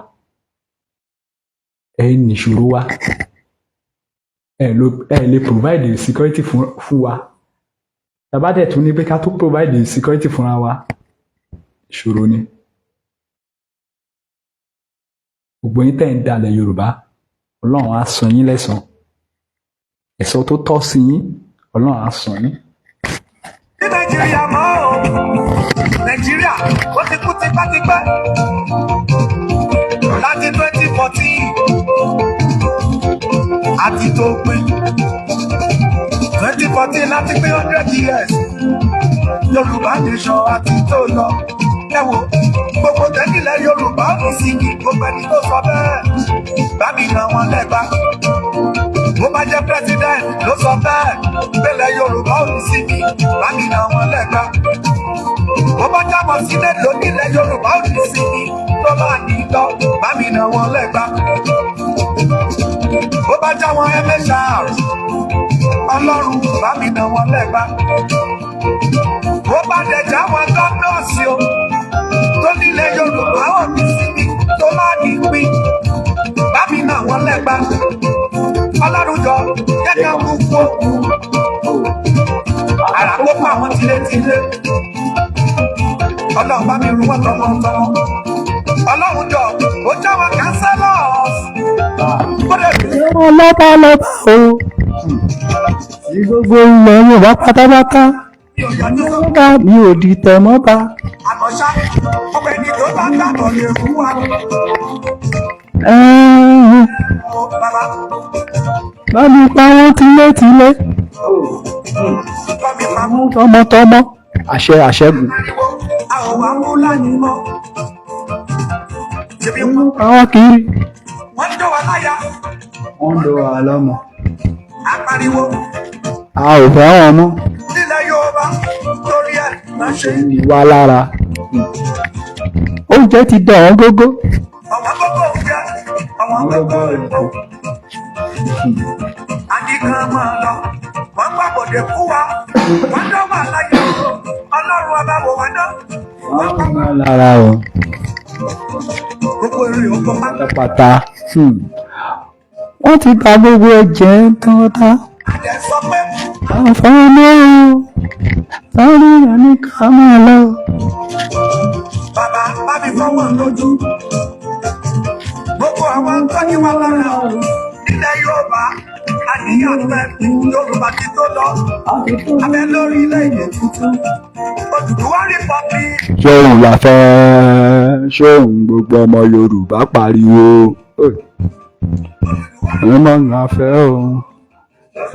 ẹ̀yin nìṣòro wa ẹ̀ lè provide security fún wa tàbá dẹ̀ tún ní pé ká tó provide security fúnra wa ìṣòro ni gbogbo yín tẹ́ ń dalẹ̀ Yorùbá Ọlọ́run á san yín lẹ́san ẹ̀san tó tọ́ sí yín Ọlọ́run á san yín. ní Nàìjíríà mọ́ o Nàìjíríà ó ti kú tipátipá láti 2014 àti tó pé 2014 láti pé 100 years Yorùbá nation àti tó lọ ẹ wo gbogbo tẹ́lẹ̀ Yorùbá ò sì kí gbogbo ẹni tó sọ bẹ́ẹ̀ bá mi nà wọ́n lẹ́gbàá bó bá jẹ́ president ló sọ bẹ́ẹ̀ pẹ̀lẹ́ Yorùbá ò sì kí bá mi nà wọ́n lẹ́gbàá bó bá jábọ̀ sílẹ̀ lónílẹ̀ Yorùbá ò sì kí tó bá ní lọ bá mi nà wọ́n lẹ́gbàá bó bá jáwọn MSR Ọlọ́run bá mi nà wọ́n lẹ́gbàá bó bá dẹ̀ jáwọn gọ́ọ̀nọ̀sì o tó nílẹ̀ Yorùbá ò ní síbi tó má ní pín bá mi nà wọ́n lẹ́gbàá Ọlọ́run jọ jẹ́ ká mú kó ara kó pa àwọn tilétilé Ọlọ́run bá mi rú wọn tọmọtọmọ Ọlọ́run jọ ó jáwọn councillors kó lè fi. lọ́ba o tí gbogbo ilẹ̀ Yorùbá pátápátá mi ò di tẹ̀mọ́ba. Àmọ́ṣá ọmọ ẹni tó bá gbàgbọ́ lè fún wa. Bá mi pa wọ́n tilétilé. Tọmọtọmọ. àṣẹ àṣẹ́gun. a ò wá mú láyé mọ́. ṣebí àwọn kiri wọ́n jọ wá láyà. wọ́n lo àlọ́mọ. apariwo a ò fẹ́ wọn mọ́. nílẹ̀ Yorùbá torí ẹ̀ máa ṣe. ìwà lára oúnjẹ ti dán wọn gógó. ọ̀wọ́n gbogbo oúnjẹ ọ̀wọ́n gbogbo epo. àdìkan máa lọ wọ́n gbàgbọ́dẹ̀ fún wa wọ́n jọ wá láyà. Ọlọ́run ọba wò wọ́n dán. lára o gbogbo èrè oko pátápátá wọ́n ti gba gbogbo ẹ̀jẹ̀ tán tá. àdẹ sọ pé àǹfààní o sáré rẹ̀ ní ká máa lọ. bàbá bá mi fọwọ́ lójú. gbogbo àwọn tó ní wà lára nílẹ̀ Yorùbá àníyàn fẹ́ Yorùbá ti tó lọ abẹ́ lórí ilẹ̀-èdè tuntun Odùduwà republic. ṣóun la fẹ́ ṣóun gbogbo ọmọ Yorùbá pariwo ọmọ la fẹ́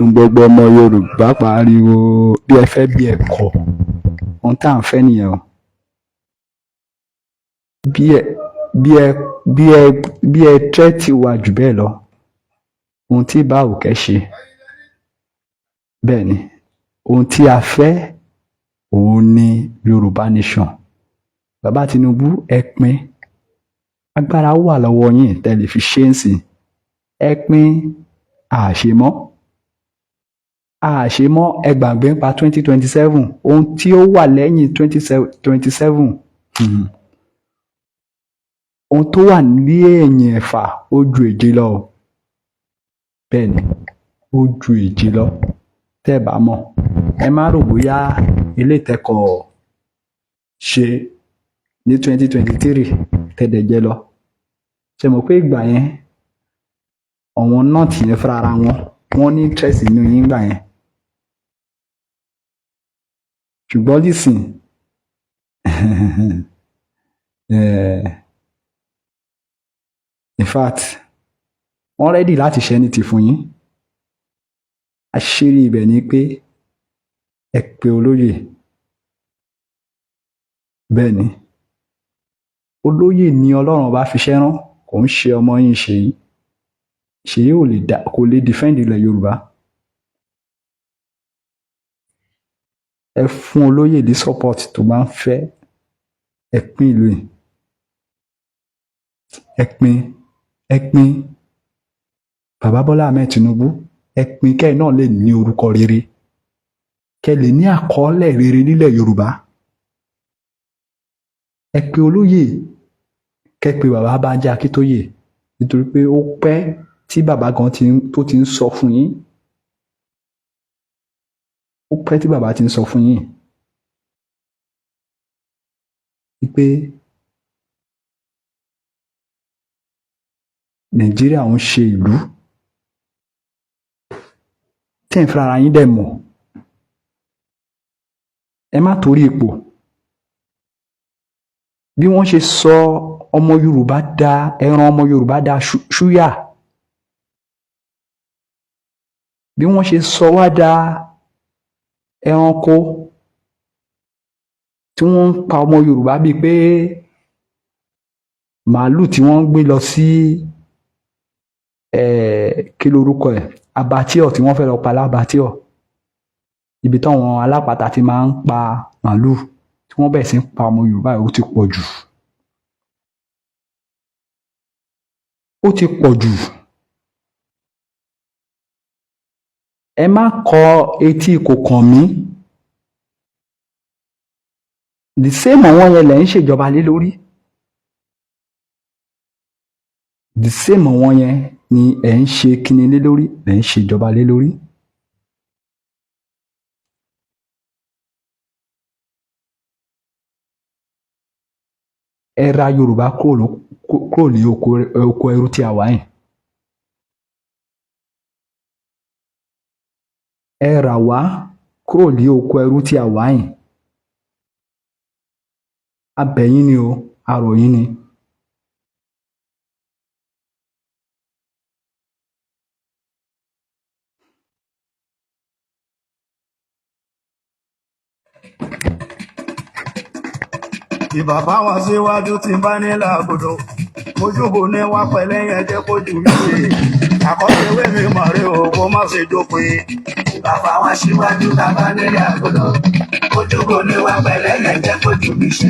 o gbogbo ọmọ Yorùbá pariwo bí ẹ fẹ́ bí ẹ kọ̀ ohun tá à ń fẹ́ nìyẹn o bí ẹ tẹ́tí wa jù bẹ́ẹ̀ lọ ohun tí bá òkè ṣe bẹ́ẹ̀ ni ohun tí a fẹ́ òun ni Yorùbá nation bàbá Tinubu ẹ pín agbára wà lọ́wọ́ yín tẹ́lẹ̀ fi ṣe ń sìn ẹ pín àṣemọ́ ẹ gbàgbé nípa 2027 ohun tí ó wà lẹ́yìn 2027 ohun tó wà ní ẹ̀yìn ẹ̀fà ó ju èje lọ bẹ́ẹ̀ ni ó ju èje lọ tẹ́ ẹ bá mọ̀ ẹ má rò bóyá ilé ìtẹ́kọ̀ọ́ ṣe ní 2023 tẹ́ẹ̀dẹ̀jẹ́ lọ ṣe mọ̀ pé ìgbà yẹn àwọn nọ́ọ̀tì yẹn fúnra ara wọn ní interest nínú yín gbà yẹn ṣùgbọ́n lísìn in fact wọ́n rẹ́dì láti ṣe anything fún yín àṣírí ibẹ̀ ni pé ẹ pé olóyè bẹ́ẹ̀ ni olóyè ni Ọlọ́run bá fiṣẹ́ rán kò ń ṣe ọmọ yín Ṣèyí kò lè defend ilẹ̀ Yorùbá ẹ fún olóyè ní support tó bá ń fẹ́ ẹ pín ìlú yìí ẹ pín bàbá Bọ́lá Ahmed Tinubu ẹ pín kẹ́ ẹ náà lè ní orúkọ rere kẹ́ lè ní àkọọ́lẹ̀ rere nílẹ̀ Yorùbá ẹ pé olóyè kẹ́ pé bàbá Bánjí Akíntóyè nítorí pé ó pẹ́ tí bàbá gan tó ti ń sọ fún yín ó pẹ́ tí bàbá ti ń sọ fún yín wípé Nàìjíríà ń ṣe ìlú tẹ́ ń fúnra ara yín dẹ̀ mọ̀ ẹ má torí ipò bí wọ́n ṣe sọ ọmọ Yorùbá da ẹran ọmọ Yorùbá da ṣúyà bí wọ́n ṣe sọ wá da ẹranko tí wọ́n ń pa ọmọ Yorùbá bíi pé màálù tí wọ́n ń gbé lọ sí kí lorúkọ ẹ̀ abatíọ̀ tí wọ́n fẹ́ lọ pa lábatíọ̀ ibi táwọn alápatà ti máa ń pa màálù tí wọ́n bẹ̀rẹ̀ sí ń pa ọmọ Yorùbá ó ti pọ̀ jù ẹ má kọ etí kò kàn mí the same àwọn yẹn lẹ̀ ń ṣèjọba lé lórí the same àwọn yẹn ni ẹ̀ ń ṣe kíni lé lórí lẹ̀ ń ṣèjọba lé lórí. ẹ ra Yorùbá kúrò ní oko ẹrú tí a wà yìí. ẹ rà wá kúrò ní oko ẹrú tí a wà yìí. a bẹ̀ yín ni o a rọ̀ yín ni. ìbàbá wọn síwájú tí ń bá ní làgòdò ojúbò ní wá pẹ̀lẹ́ yẹn jẹ́ kójú mi ṣe àkọsíwé mi mọ̀rẹ́ o kó má ṣe dópin. Bàbá wa síwájú bàbá nílé àgọ́dọ̀. Ojúbọ ní wá pẹ̀lẹ́ yẹn jẹ́ kójú mi ṣe.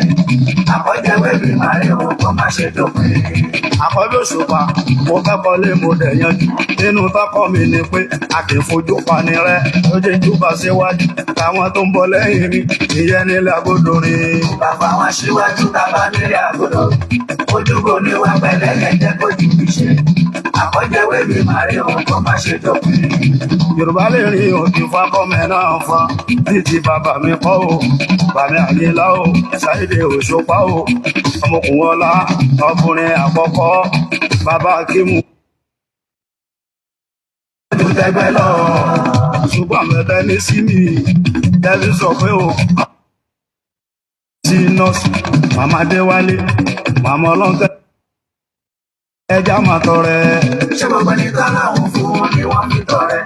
Àkọ́jẹ́wé mi máa rí o kó má ṣe dópin. Àkọ́bí Òṣùpá mo fẹ́ kọ́lé mo dẹ̀ yanjú nínú tọ́kọ mi ni pé a kì í fojú pani rẹ ó jẹ́ júbà síwájú táwọn tó ń bọ̀ lẹ́yìn mi ìyẹn nílé àgọ́dọ̀ rí. Bàbá wa síwájú bàbá nílé àgọ́dọ̀. Ojúbọ ní wá pẹ̀lẹ́ yẹn jẹ́ kójú mi ṣe. Àkọ́jẹ́wé mi máa rí o kó má ṣe dópin. Yorùbá lè rí òkè fákọ́mẹ́ náà fa ní ti bàbá mi kọ́ o bàmí àlélá o Ṣáídé Òṣùpá o ọmọkùnrin ọlá ọkùnrin àkọ́kọ́ bàbá Akímù. Tẹgbẹ́ lọ. Ṣùgbọ́n mẹ́tẹ́ ní sí mi tẹ́lí sọ pé o sí nọ́ọ̀sì màmá Déwálé màmá ọlọ́tẹ́ ẹja máa tọrẹ. Ṣé gbogbo ní tọ́lá òun fún wọn ni wọ́n fi tọrẹ?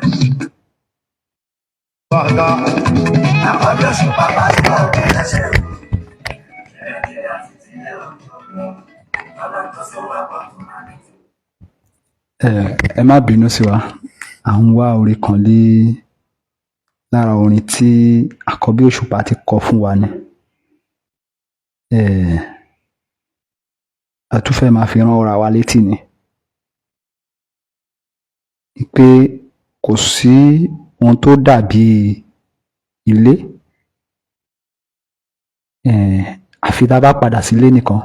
Bàtà Àkọ́bí Òṣùpá bá sọ ẹsẹ̀. ẹ má bínú sí wa à ń wá orin kan lára orin tí Àkọ́bí Òṣùpá ti kọ fún wa ni a tún fẹ́ máa fi rán ọ̀rọ̀ wa létí ni pé kò sí ohun tó dàbí ilé àfi tá a bá padà sílé nìkan.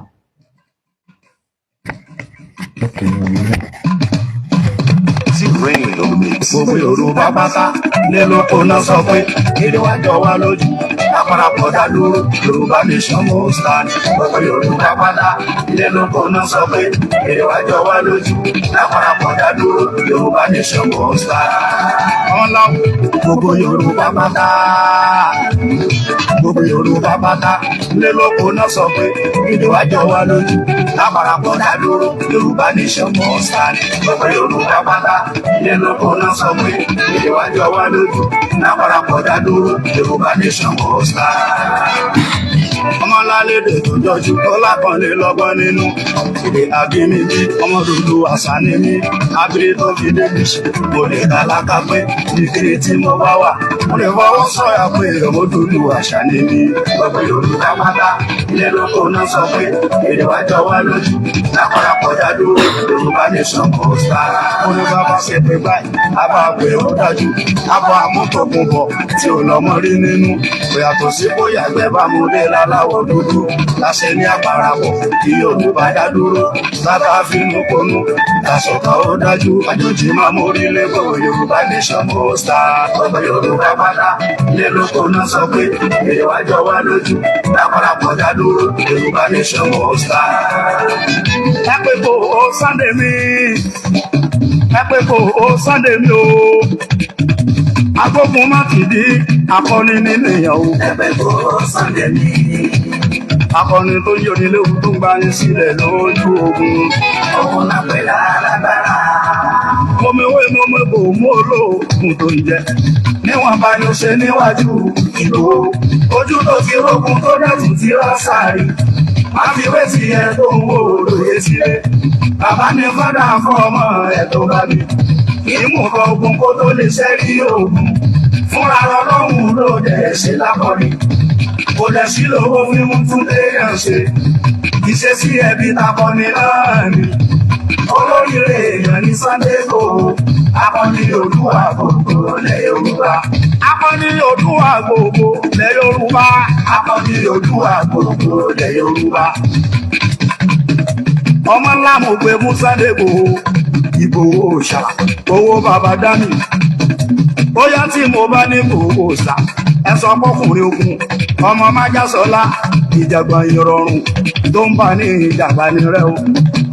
gbogbo Yorùbá pátá lé lóko náà sọ pé èdè wa jọ wá lójú lápárapọ̀ dá dúró Yorùbá nation mo stand. Gbogbo Yorùbá pátá lé lóko náà sọ pé èdè wa jọ wá lójú lápárapọ̀ dá dúró Yorùbá nation mo stand. Ọlá gbogbo Yorùbá pátá gbogbo Yorùbá pátá lé lóko náà sọ pé èdè wa jọ wá lójú lápárapọ̀ dá dúró Yorùbá nation mo stand. Gbogbo Yorùbá pátá lé lóko náà sọ pé èdè wa jọ wá lójú lápárapọ̀ dá dúró Yorùbá nation mo stand. Ọmọlálédè tó jọjú tọ́lá kan lè lọ́gbọ́n nínú èdè abínibí ọmọ dúdú àṣà ni mí abiri tó fi débi ṣe mo lè kálákà pé ìkiri tí mo bá wà mo lè fọwọ́ sọ̀yà pé ọmọ dúdú àṣà ni mí. Gbogbo Yorùbá pátá ilé lóko náà sọ pé èdè wa jọ wá lójú lápárapọ̀ dá dúró Yorùbá nation mo stand. Mo ní bàbá ṣe pé báyìí àbá pé ó dájú àbọ̀ àmútòkùn bọ̀ tí ò lọ́mọ rí nínú ìyàtọ̀ sí bóyá ẹgbẹ́ bá mo dé láláwọ̀ dúdú láṣẹ ní àparapọ̀ kí Yorùbá dá dúró látà fínú konú lásọ̀tọ̀ ó dájú àjòjì máa mórí lẹ́gbọ̀n Yorùbá nation mo stand. Gbogbo Yorùbá pátá ilé lóko náà sọ pé èdè wa jọ wá lójú láparapọ̀ dá dúró Yorùbá nation mo stand. Ẹ pé kò ó Sunday mi ẹ pé kò ó Sunday mi o agbógun má fìdí akọni nínú ìyàwó. Ẹgbẹ́ kò Sunday mi. Akọni tó ń yọni léwu tó ń gbá ní sílẹ̀ lójú ogun. Òun náà pè lálágbára. Mo mewé mo mebo mo olóògùn tó ń jẹ. Níwọ̀n bá ní o ṣe níwájú Ìgbòho. Ojú tó fi rógun tó dẹ̀tù tí ó sáré. Má fi wé sí ẹ tó ń wò lóye sílé. Bàbá ní fọ́dà fún ọmọ ẹ̀ tó bá mi. Ìmùkọ ogun kó tó lè ṣẹ́rí ogun fúnra Ọlọ́run ló dẹ̀ ṣe lákọ̀ọ́ni kò dẹ̀ sí lówó fíìmù tún léèyàn ṣe ìṣesí ẹbí takọni náà ni olóríire èèyàn ní Sunday Igboho akọni Oòduà gbogbo lẹ̀ Yorùbá akọni Oòduà gbogbo lẹ̀ Yorùbá akọni Oòduà gbogbo lẹ̀ Yorùbá ọmọ ńlá mo gbé mú Sunday Igboho Ìgbòho ṣá owó bàbá dání bóyá tí mo bá ní Ìgbòho ṣá ẹ sọ pọkùnrin ogun ọmọ májàsọlá ìjàgbọ̀n ìrọ̀rùn tó ń bá ní ìjàgbá ní rẹ o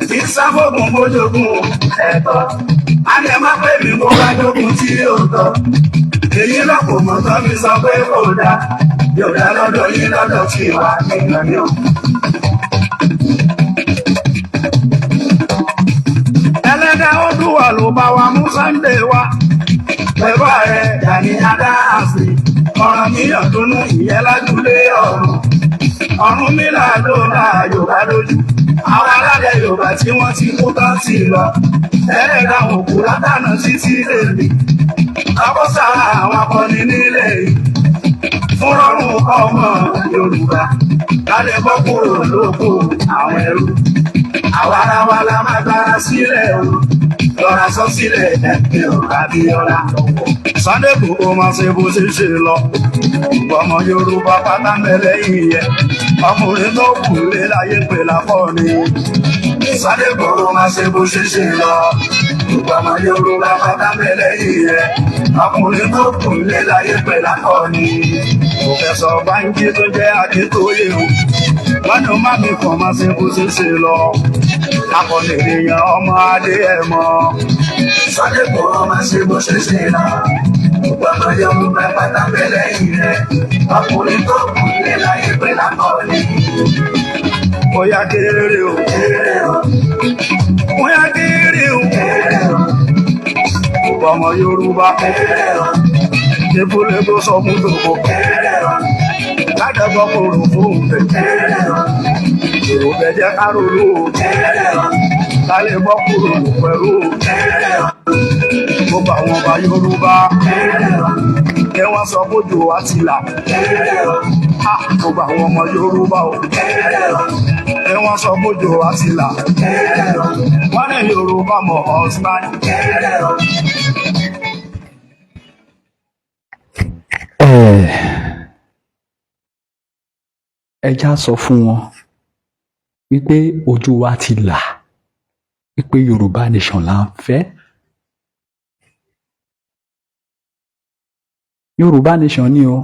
kì í sáfògùn bójógún ẹ̀tọ́ a ní ẹ má pè mí kó bá jókun tí yóò tọ́ èyí lọ́pọ̀ mọ́tọ́ mi sọ pé kò dá yóò dá lọ́dọ̀ yín lọ́dọ̀ tí wà nìkan ní o. Ẹlẹ́dàá Oòduà ló bá wa mú Sunday wá pẹ̀lú ààrẹ Gani Adams ọ̀ràn míyàn tó nú ìyẹn lájúlé ọ̀run Ọ̀rúnmìlà ló la Yorùbá lójú. Àwọn alálẹ̀ Yorùbá tí wọ́n ti kú tán ti lọ. Tẹ́lẹ̀ dáhùn òkú látànà títí lèmi. Àkọ́sà àwọn akọni nílẹ̀ yìí. Fún rọrùn ọmọ Yorùbá. Lálẹ́ bọ́ kúrò lóko àwọn ẹrú. Àwa ara wa la máa gbára sílẹ̀ o. Lọ́ra sọ sílẹ̀ ẹ̀pẹ̀ Abíọ́lá. Sunday Igboho máa ṣe bó ṣe ṣe lọ. Ọmọ Yorùbá pátá mẹ́lẹ̀ yìí ọkùnrin tó kù lé láyé pé lápọ̀ ni. Sunday Igboho máa ṣe bó ṣe ṣe lọ. Ọmọ Yorùbá pátá mẹ́lẹ̀ yìí ọkùnrin tó kù lé láyé pé lápọ̀ ni. Professor Banji tó jẹ́ Adétóyè o. Wọ́n ní má mi kàn máa ṣe bó ṣe ṣe lọ. Akọni ènìyàn ọmọ adé ẹ̀ mọ́. Sunday Igboho máa ṣe bó ṣe ṣe lọ. Ọmọ Yorùbá pátá mẹ́lẹ̀ yìí ọkùnrin tó kù lé láyé pé lápọ̀ ni. Bóyá kéré o. Bóyá kéré o. Ọmọ Yorùbá. Ebúlé tó sọ fún tòkó. Ládàbọ̀ kòrò fún bẹ̀. Èrò bẹ̀ jẹ́ káróló. Lálẹ́ bọ́ kúrò pẹ̀lú. Gbogbo àwọn ọba Yorùbá. Kẹ wọ́n sọ bójú wa ti là. Gbogbo àwọn ọmọ Yorùbá o. Kẹ wọ́n sọ bójú wa ti là. Wọ́n ní Yorùbá mọ̀ ọ̀sán. Ẹja sọ fún wọn wípé ojú wa ti là, wípé Yorùbá nation là ń fẹ́. Yorùbá nation ni o.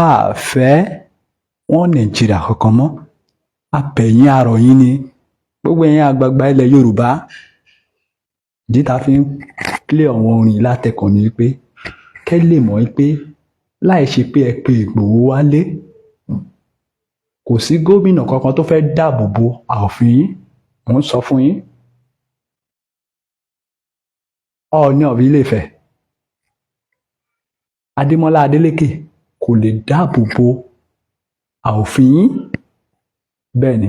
A fẹ́ wọn Nàìjíríà kankan mọ́. Apẹ̀yìn arọ̀ yín ni gbogbo ẹ̀yin àgbààgbà ilẹ̀ Yorùbá. Ìdí tá a fi ń play àwọn orin látẹ̀kọ̀ ni wípé kẹ́ lè mọ̀ wípé láì ṣe pé ẹ pe Ìgbòho wálé, kò sí gómìnà kankan tó fẹ́ dáàbò bo ààfin yín. Mo ń sọ fún yín. Ọọ̀ni of Ilé-Ifẹ̀, Adémọ́lá Adélékè kò lè dáàbò bo ààfin yín. Bẹ́ẹ̀ ni.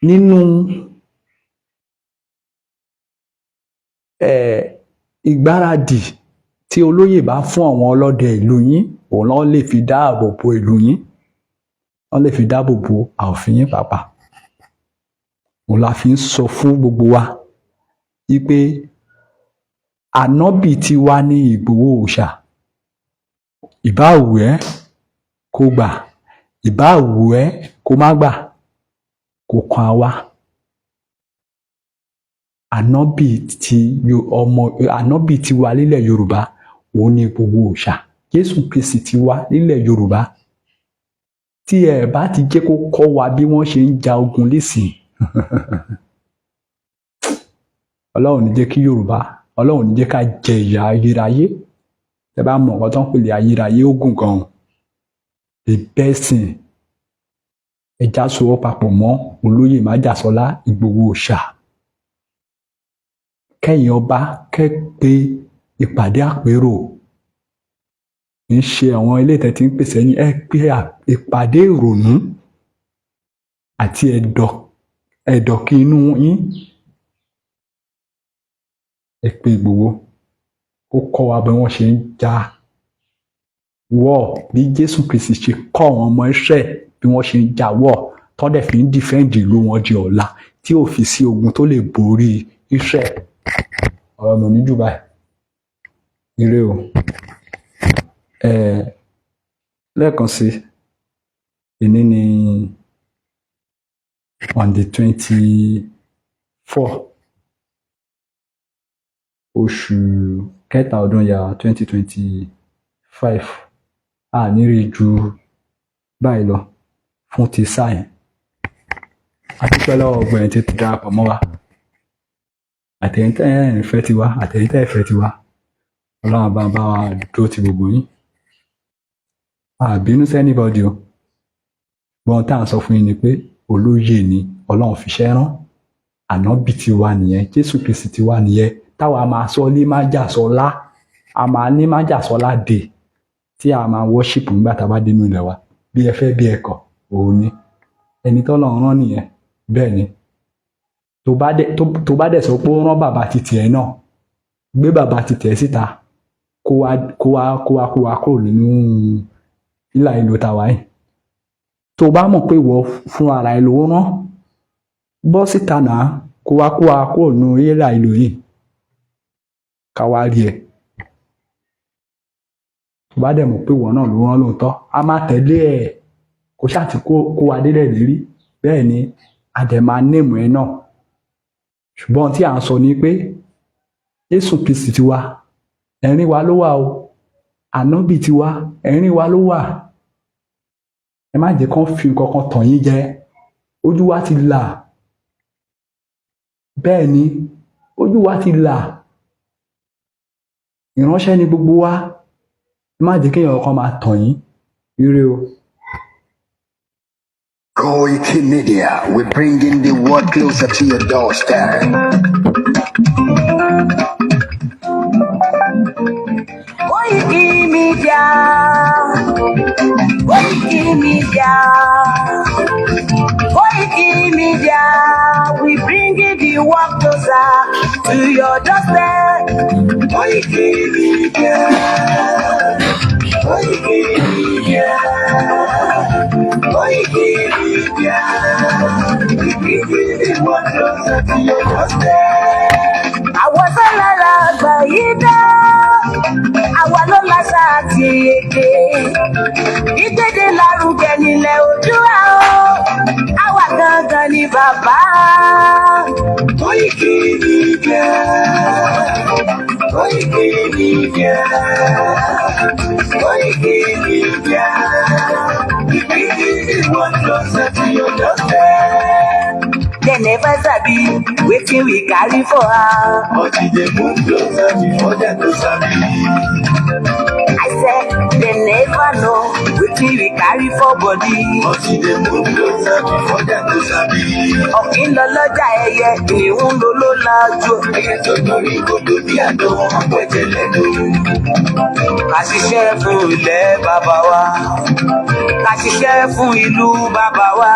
Nínú ìgbáradì tí olóyè bá fún àwọn ọlọ́dẹ ìlú yín, òun ló lè fi dáàbò bo ìlú yín, wọ́n lè fi dáàbò bo ààfin yín pàápàá. Òun la fi ń sọ fún gbogbo wa wípé ànábì ti wá ní Ìgbòho Òòṣà. Ìbá wù ẹ́ kó gbà, ìbá wù ẹ́ kó má gbà, kò kan àwa. Ànábì ti wá nílẹ̀ Yorùbá, òun ni Ìgbòho Òòṣà. Jésù Kristi ti wá nílẹ̀ Yorùbá. Tí ẹ bá ti jẹ́ kó kọ́ wa bí wọ́n ṣe ń ja ogun lísìn, Ọlọ́run ní jẹ́ kí Yorùbá, Ọlọ́run ní jẹ́ ká jẹ ìyà ayérayé. Ẹ bá mọ̀ nǹkan tó ń pèlè ayérayé ogun gan-an. Ìbẹ́sìn ẹja sowọ́ papọ̀ mọ́ olóyè Májàsọ́lá Ìgbòho Òòṣà. Kẹ́yìn ọba kẹ́ pé ìpàdé àpérò. Ń ṣe àwọn ilé ìtẹ́ tí ń pèsè ẹ̀yìn ẹ pé ìpàdé ìrònú àti ẹ̀dọ̀ kí inú yín. Ẹ pé Ìgbòho ó kọ́ wa bí wọ́n ṣe ń ja wọ́, bí Jésù Kristi ṣe kọ́ àwọn ọmọ Ísírẹ́lì bí wọ́n ṣe ń ja wọ́, tọ́dẹ̀ fi ń dìfẹ́ǹdì ìlú wọn di ọ̀la, tí ò fi sí ogun tó lè borí Ísírẹ́lì. Ọ̀rọ̀ mi ò ní jù báyìí. Ire o. Lẹ́ẹ̀kan sí, èní ni on the 24 oṣù kẹta ọdún ya 2025. A ní rí ju báyìí lọ fún ti sáyẹn. A dúpẹ́ lọ́wọ́ ọgbẹ̀yìn tí ti darapọ̀ mọ́ wa. Àtẹ̀yìntẹ́ ìfẹ́ ti wá, àtẹ̀yìntẹ́ ìfẹ́ ti wá. Ọlọ́run bá wa dúró ti gbogbo yín. Àbínú sí anybody o. Gbọ́n tá à ń sọ fún yín ni pé olóyè ni Ọlọ́run fi ṣẹ́ rán. ànábì tiwa nìyẹn, Jésù Kristi tiwa nìyẹn, táwa máa sọ ní májàsọlá, a máa ní májàsọlá dè tí a máa worship nígbà tá a bá dénú ilẹ̀ wa, bí ẹ fẹ́ bí ẹ kọ̀, òun ni ẹni tọ́lọ́run rán nìyẹn. Bẹ́ẹ̀ ni tó bá dẹ̀ sọ pé ó rán bàbá ti tiẹ̀ náà, gbé bàbá ti tiẹ̀ síta kó wá kúrò nínú ìlà ìlú tàwa yìí. Tó bá mọ̀ pé ìwọ fún ara ẹ ló rán, bọ́ síta náà kó wá kúrò nínú ìlà ìlú yìí ká wá rí ẹ. Tó bá dẹ̀ mọ̀ pé ìwọ náà ló rán lóòótọ́, a máa tẹ̀lé ẹ̀, kó ṣáà ti kó wa délẹ̀ lérí. Bẹ́ẹ̀ ni a dẹ̀ máa néèmù ẹ náà. Ṣùgbọ́n tí à ń sọ ni pé Jésù Kristi tiwa, ẹ̀rín wa ló wà o, ànábì tiwa, ẹ̀rín wa ló wà. Ẹ má jẹ́ kán fi nǹkan kan tàn yín jẹ, ojú wa ti là. Bẹ́ẹ̀ ni ojú wa ti là. Ìránṣẹ́ ni gbogbo wa, ẹ má jẹ́ kéèyàn kan máa tàn yín. Ire o. Koiki Media, we're bringing the world closer to your doorstep. Koiki Media, Koiki Media, Koiki Media, we bringing the world closer to your doorstep. Koiki Media, Koiki Media, Koiki Media, we bringing the world closer to your doorstep. Àwọn sọ́lára àgbà yìí dá, àwa ló láṣà àti èdè. Ìgbéde lárugẹ nílẹ̀ Oòduà o, àwa gangan ni bàbá. Koiki Media, Koiki Media, Koiki Media, we bringing the world closer to your doorstep. They never sabi wetin we carry for her. But e dey move closer before dem go sabi. I said they never know wetin we carry for body. But e dey move closer before dem go sabi. Ọ̀kín lọ lọ́jà ẹyẹ, ìhun ló ló lájú. Ẹyẹ tó lórí kodò bí àdó, àpẹjẹ lẹ́nu. Ká ṣiṣẹ́ fún ilẹ̀ bàbá wa, ká ṣiṣẹ́ fún ìlú bàbá wa.